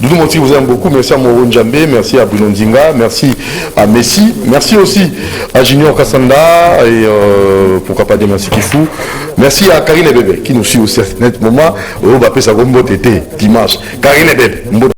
Doudou Monti vous aime beaucoup. Merci à Moro Njambé, merci à Bruno Ndinga, merci à Messi, merci aussi à Junior Kassanda et pourquoi pas des merci Kifou. Merci à Karine Bébé qui nous suit aussi à ce moment. Au Bapé Sagombo Tété, dimanche. Karine Bébé.